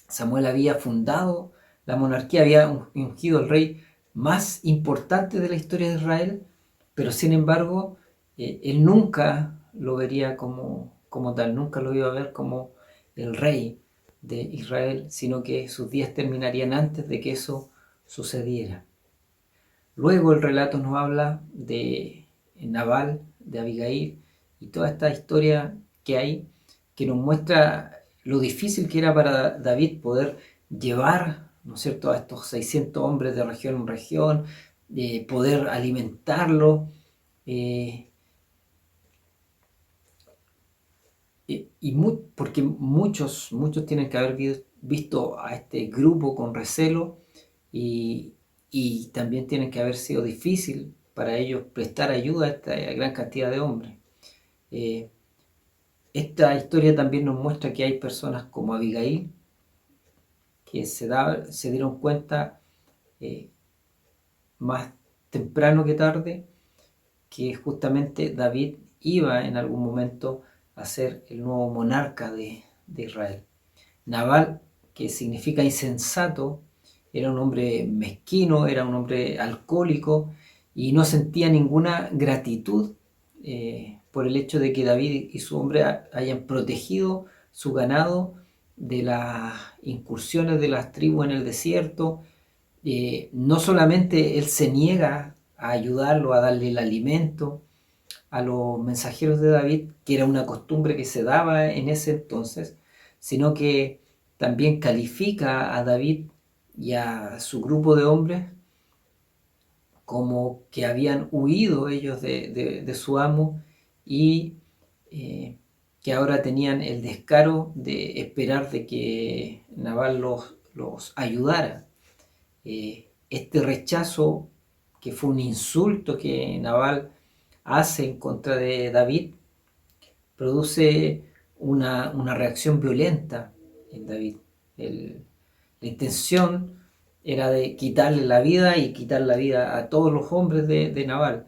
Samuel había fundado la monarquía, había ungido al rey más importante de la historia de Israel, pero sin embargo él nunca lo vería como tal, nunca lo iba a ver como el rey de Israel, sino que sus días terminarían antes de que eso sucediera. Luego el relato nos habla de Nabal, de Abigail, y toda esta historia que hay, que nos muestra lo difícil que era para David poder llevar, ¿no es cierto?, a estos 600 hombres de región en región, poder alimentarlos, porque muchos tienen que haber visto a este grupo con recelo, y también tienen que haber sido difícil para ellos prestar ayuda a esta gran cantidad de hombres. Esta historia también nos muestra que hay personas como Abigail que se dieron cuenta más temprano que tarde que justamente David iba en algún momento a ser el nuevo monarca de Israel. Nabal, que significa insensato, era un hombre mezquino, era un hombre alcohólico, y no sentía ninguna gratitud por el hecho de que David y su hombre hayan protegido su ganado de las incursiones de las tribus en el desierto. No solamente él se niega a ayudarlo, a darle el alimento a los mensajeros de David, que era una costumbre que se daba en ese entonces, sino que también califica a David y a su grupo de hombres como que habían huido ellos de su amo, y que ahora tenían el descaro de esperar de que Nabal los ayudara. Este rechazo, que fue un insulto que Nabal hace en contra de David, produce una reacción violenta en David. La intención era de quitarle la vida y quitar la vida a todos los hombres de Nabal.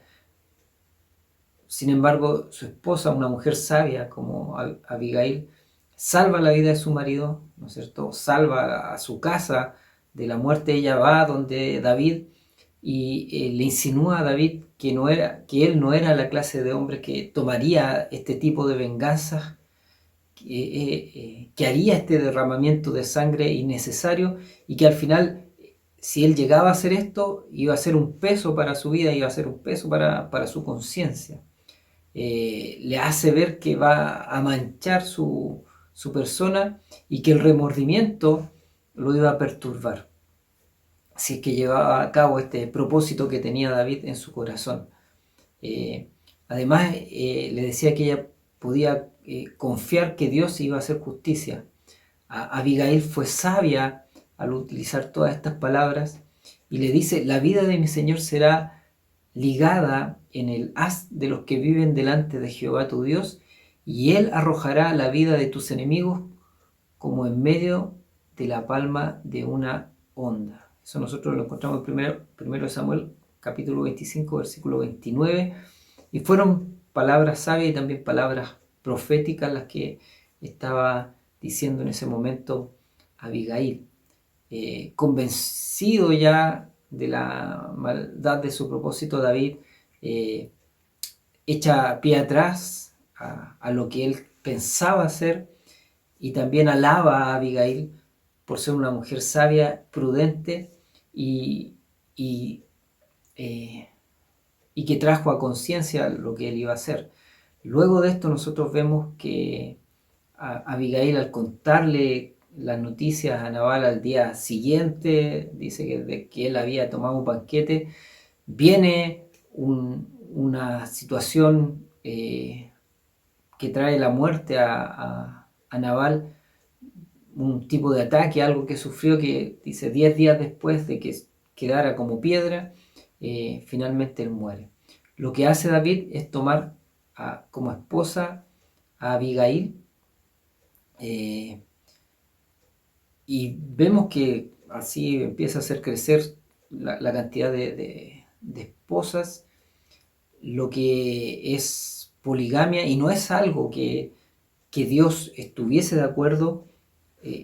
Sin embargo, su esposa, una mujer sabia como Abigail, salva la vida de su marido, ¿no es cierto? Salva a su casa de la muerte. Ella va donde David y le insinúa a David que él no era la clase de hombre que tomaría este tipo de venganzas, que haría este derramamiento de sangre innecesario, y que al final, si él llegaba a hacer esto, iba a ser un peso para su vida, iba a ser un peso para su conciencia. Le hace ver que va a manchar su persona, y que el remordimiento lo iba a perturbar si es que llevaba a cabo este propósito que tenía David en su corazón. Además, le decía que ella podía confiar que Dios iba a hacer justicia Abigail fue sabia al utilizar todas estas palabras y le dice: la vida de mi Señor será ligada en el haz de los que viven delante de Jehová tu Dios, y Él arrojará la vida de tus enemigos como en medio de la palma de una onda. Eso nosotros lo encontramos en primero Samuel, capítulo 25, versículo 29, y fueron palabras sabias y también palabras proféticas las que estaba diciendo en ese momento Abigail. Convencido ya de la maldad de su propósito, David echa pie atrás a lo que él pensaba hacer, y también alaba a Abigail por ser una mujer sabia, prudente y, y, y que trajo a conciencia lo que él iba a hacer. Luego de esto nosotros vemos que Abigail, al contarle las noticias a Nabal al día siguiente, dice que él había tomado un banquete, viene una situación que trae la muerte a Nabal, un tipo de ataque, algo que sufrió, que dice 10 días después de que quedara como piedra, finalmente él muere. Lo que hace David es tomar como esposa a Abigail, y vemos que así empieza a hacer crecer la cantidad de esposas, lo que es poligamia, y no es algo que Dios estuviese de acuerdo.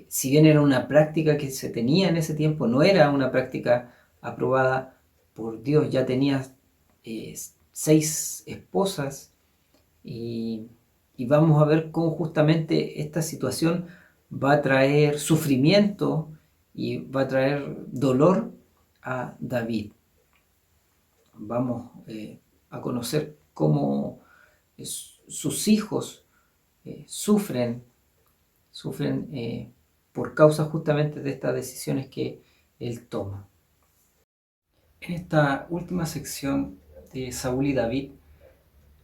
Si bien era una práctica que se tenía en ese tiempo, no era una práctica aprobada por Dios. Ya tenía 6 esposas, y vamos a ver cómo justamente esta situación va a traer sufrimiento y va a traer dolor a David. Vamos a conocer cómo sus hijos sufren por causa justamente de estas decisiones que él toma. En esta última sección de Saúl y David,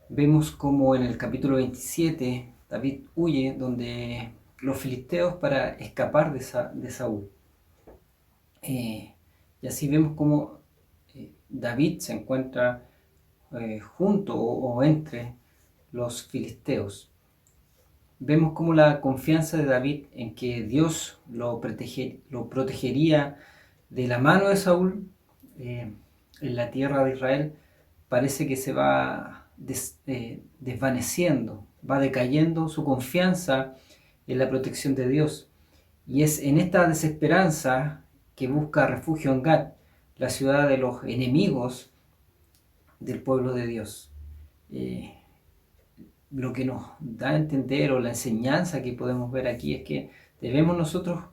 vemos como en el capítulo 27 David huye donde los filisteos para escapar de Saúl. Y así vemos como David se encuentra junto o entre los filisteos. Vemos como la confianza de David en que Dios lo protegería de la mano de Saúl en la tierra de Israel parece que se va desvaneciendo, va decayendo su confianza en la protección de Dios. Y es en esta desesperanza que busca refugio en Gad, la ciudad de los enemigos del pueblo de Dios. Lo que nos da a entender, o la enseñanza que podemos ver aquí, es que debemos nosotros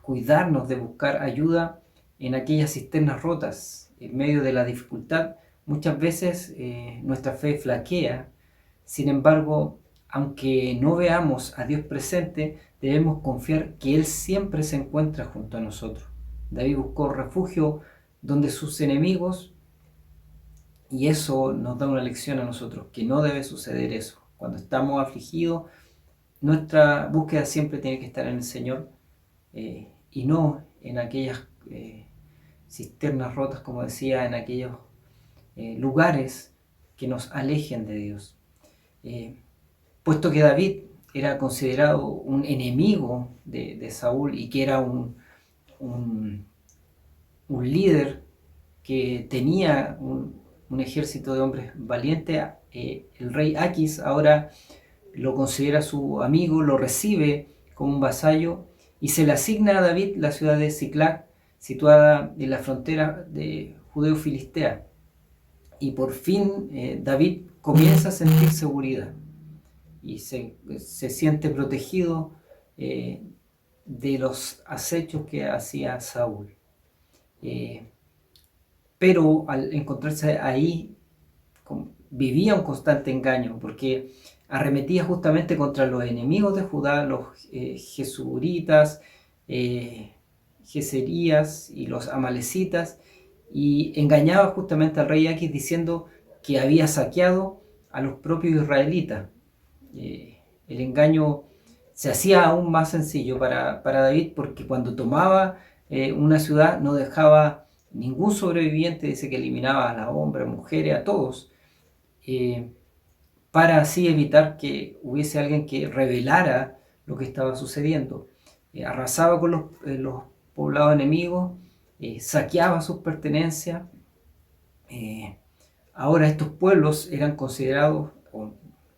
cuidarnos de buscar ayuda en aquellas cisternas rotas. En medio de la dificultad, muchas veces nuestra fe flaquea. Sin embargo, aunque no veamos a Dios presente, debemos confiar que Él siempre se encuentra junto a nosotros. David buscó refugio donde sus enemigos, y eso nos da una lección a nosotros, que no debe suceder eso. Cuando estamos afligidos, nuestra búsqueda siempre tiene que estar en el Señor, y no en aquellas cisternas rotas, como decía, en aquellos lugares que nos alejen de Dios. Puesto que David era considerado un enemigo de Saúl, y que era un líder que tenía un ejército de hombres valientes, el rey Aquis ahora lo considera su amigo, lo recibe como un vasallo, y se le asigna a David la ciudad de Siclag, situada en la frontera de Judeo-Filistea. Y por fin David comienza a sentir seguridad y se siente protegido de los acechos que hacía Saúl. Pero al encontrarse ahí, vivía un constante engaño, porque arremetía justamente contra los enemigos de Judá, los jesuritas, geserías y los amalecitas, y engañaba justamente al rey Aquis diciendo que había saqueado a los propios israelitas. El engaño se hacía aún más sencillo para David, porque cuando tomaba una ciudad no dejaba ningún sobreviviente, dice que eliminaba a las hombres, mujeres, a todos, para así evitar que hubiese alguien que revelara lo que estaba sucediendo. Arrasaba con los poblados enemigos, saqueaba sus pertenencias. Ahora estos pueblos eran considerados o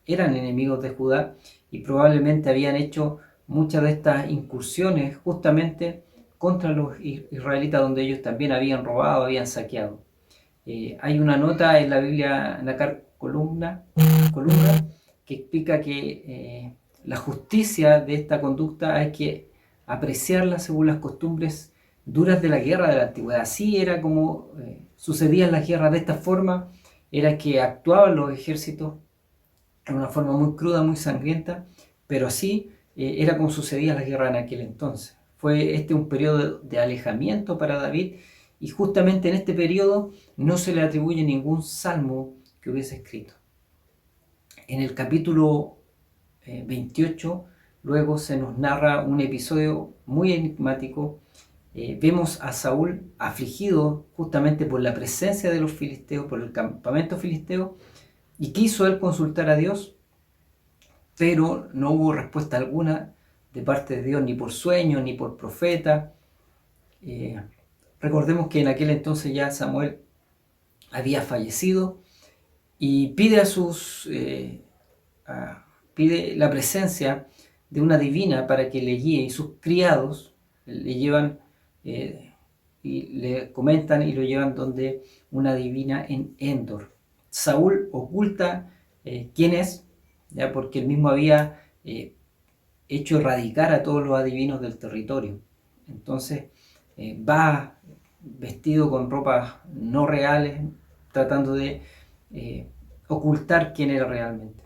eran enemigos de Judá y probablemente habían hecho muchas de estas incursiones justamente contra los israelitas, donde ellos también habían robado, habían saqueado. Hay una nota en la Biblia, en la columna que explica que la justicia de esta conducta hay que apreciarla según las costumbres duras de la guerra de la antigüedad. Así era como sucedían las guerras. De esta forma era que actuaban los ejércitos de una forma muy cruda, muy sangrienta, pero así era como sucedían las guerras en aquel entonces. Fue este un periodo de alejamiento para David, y justamente en este periodo no se le atribuye ningún salmo que hubiese escrito. En el capítulo 28 luego se nos narra un episodio muy enigmático. Vemos a Saúl afligido justamente por la presencia de los filisteos, por el campamento filisteo, y quiso él consultar a Dios, pero no hubo respuesta alguna de parte de Dios, ni por sueño, ni por profeta. Recordemos que en aquel entonces ya Samuel había fallecido y pide pide la presencia de una divina para que le guíe, y sus criados le llevan y le comentan y lo llevan donde una divina en Endor. Saúl oculta quién es, ya porque él mismo había hecho erradicar a todos los adivinos del territorio. Entonces va vestido con ropas no reales, tratando de ocultar quién era realmente.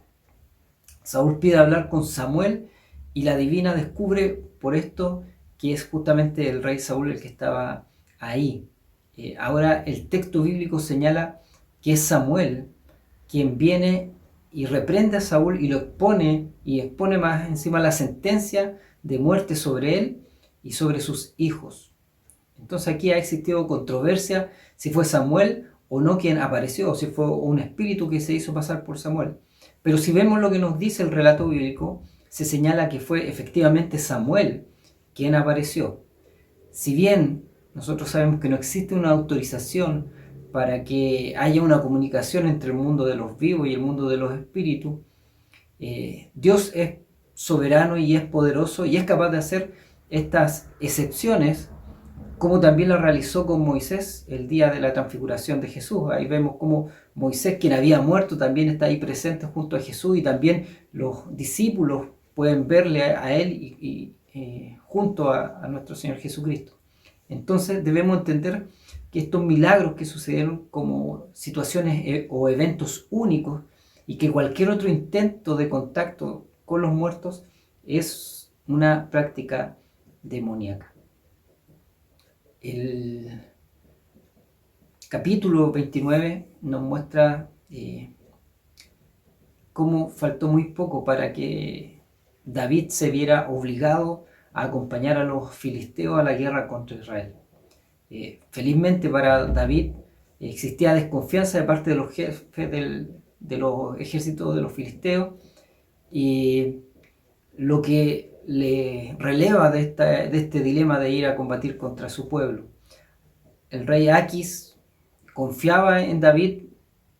Saúl pide hablar con Samuel y la divina descubre por esto que es justamente el rey Saúl el que estaba ahí. Ahora el texto bíblico señala que es Samuel quien viene y reprende a Saúl y lo expone, y expone más encima la sentencia de muerte sobre él y sobre sus hijos. Entonces aquí ha existido controversia si fue Samuel o no quien apareció, o si fue un espíritu que se hizo pasar por Samuel. Pero si vemos lo que nos dice el relato bíblico, se señala que fue efectivamente Samuel quien apareció. Si bien nosotros sabemos que no existe una autorización para que haya una comunicación entre el mundo de los vivos y el mundo de los espíritus, Dios es soberano y es poderoso y es capaz de hacer estas excepciones, como también lo realizó con Moisés el día de la transfiguración de Jesús. Ahí vemos cómo Moisés, quien había muerto, también está ahí presente junto a Jesús, y también los discípulos pueden verle a él y junto a nuestro Señor Jesucristo. Entonces debemos entender que estos milagros que sucedieron como situaciones o eventos únicos, y que cualquier otro intento de contacto con los muertos es una práctica demoníaca. El capítulo 29 nos muestra cómo faltó muy poco para que David se viera obligado a acompañar a los filisteos a la guerra contra Israel. Felizmente para David existía desconfianza de parte de los jefes de los ejércitos de los filisteos, y lo que le releva de este dilema de ir a combatir contra su pueblo. El rey Aquis confiaba en David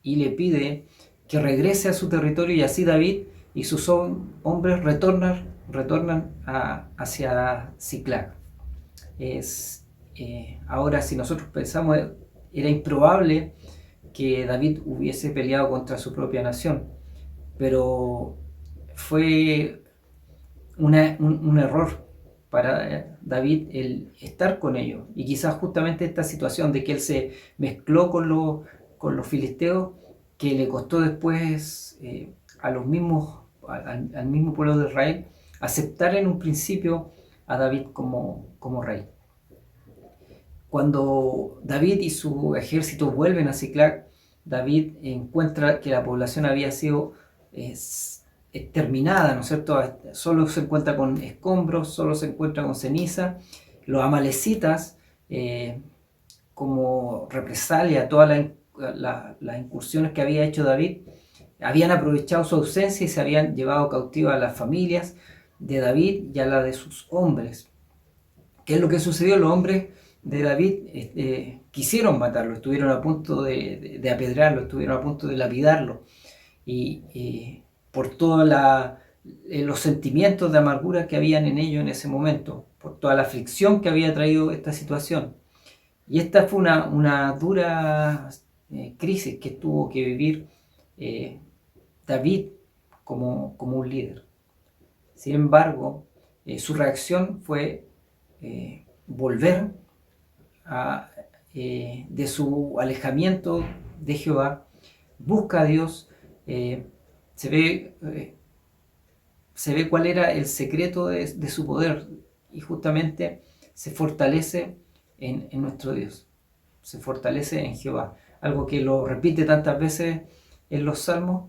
y le pide que regrese a su territorio, y así David y sus hombres retornan hacia Ziklag. Ahora, si nosotros pensamos, era improbable que David hubiese peleado contra su propia nación, pero fue un error para David el estar con ellos, y quizás justamente esta situación de que él se mezcló con los filisteos, que le costó después al mismo pueblo de Israel aceptar en un principio a David como rey. Cuando David y su ejército vuelven a Ziklag, David encuentra que la población había sido terminada, ¿no es cierto? Solo se encuentra con escombros, solo se encuentra con ceniza. Los amalecitas, como represalia a todas las incursiones que había hecho David, habían aprovechado su ausencia y se habían llevado cautivas a las familias de David y a la de sus hombres. ¿Qué es lo que sucedió? Los hombres de David quisieron matarlo, estuvieron a punto de apedrearlo, estuvieron a punto de lapidarlo. Y por todos los sentimientos de amargura que habían en ellos en ese momento, por toda la aflicción que había traído esta situación. Y esta fue una dura crisis que tuvo que vivir David como un líder. Sin embargo, su reacción fue volver de su alejamiento de Jehová, busca a Dios, se ve cuál era el secreto de su poder y justamente se fortalece en nuestro Dios, se fortalece en Jehová, algo que lo repite tantas veces en los salmos.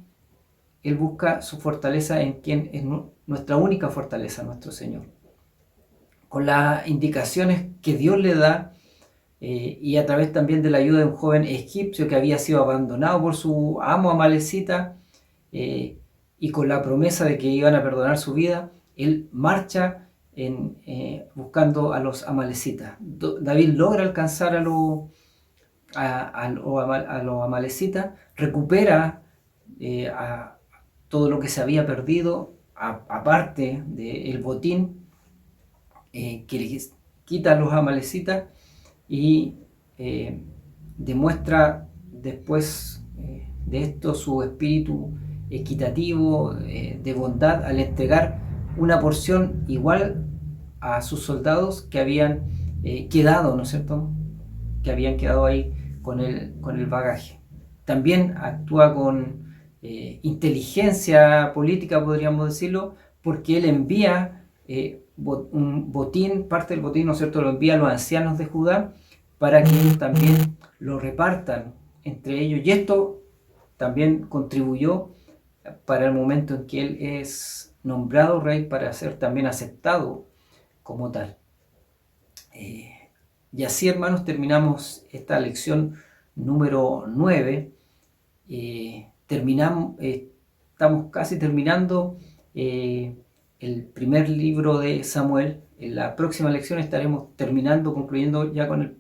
Él busca su fortaleza en quien es nuestra única fortaleza, nuestro Señor. Con las indicaciones que Dios le da y a través también de la ayuda de un joven egipcio que había sido abandonado por su amo amalecita, y con la promesa de que iban a perdonar su vida, él marcha buscando a los amalecitas. David logra alcanzar a los amalecitas, recupera todo lo que se había perdido, aparte del botín que les quita a los amalecitas, y demuestra después de esto su espíritu equitativo, de bondad, al entregar una porción igual a sus soldados que habían quedado, ¿no es cierto?, que habían quedado ahí con el bagaje. También actúa con inteligencia política, podríamos decirlo, porque él envía un botín, parte del botín, ¿no es cierto?, lo envía a los ancianos de Judá para que ellos también lo repartan entre ellos, y esto también contribuyó para el momento en que él es nombrado rey, para ser también aceptado como tal. Y así, hermanos, terminamos esta lección número 9. Estamos casi terminando el primer libro de Samuel. En la próxima lección estaremos concluyendo ya con el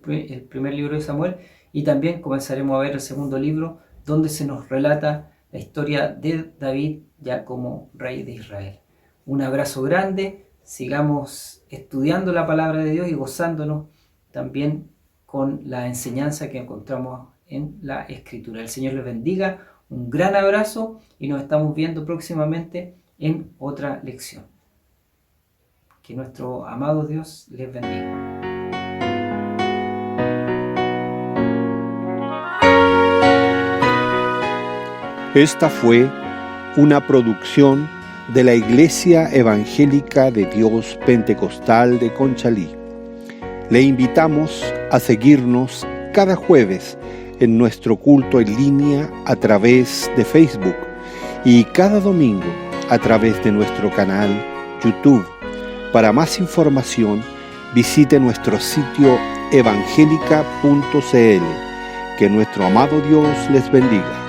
primer libro de Samuel, y también comenzaremos a ver el segundo libro, donde se nos relata la historia de David ya como rey de Israel. Un abrazo grande, sigamos estudiando la palabra de Dios y gozándonos también con la enseñanza que encontramos en la Escritura. El Señor les bendiga, un gran abrazo y nos estamos viendo próximamente en otra lección. Que nuestro amado Dios les bendiga. Esta fue una producción de la Iglesia Evangélica de Dios Pentecostal de Conchalí. Le invitamos a seguirnos cada jueves en nuestro culto en línea a través de Facebook y cada domingo a través de nuestro canal YouTube. Para más información, visite nuestro sitio evangelica.cl. Que nuestro amado Dios les bendiga.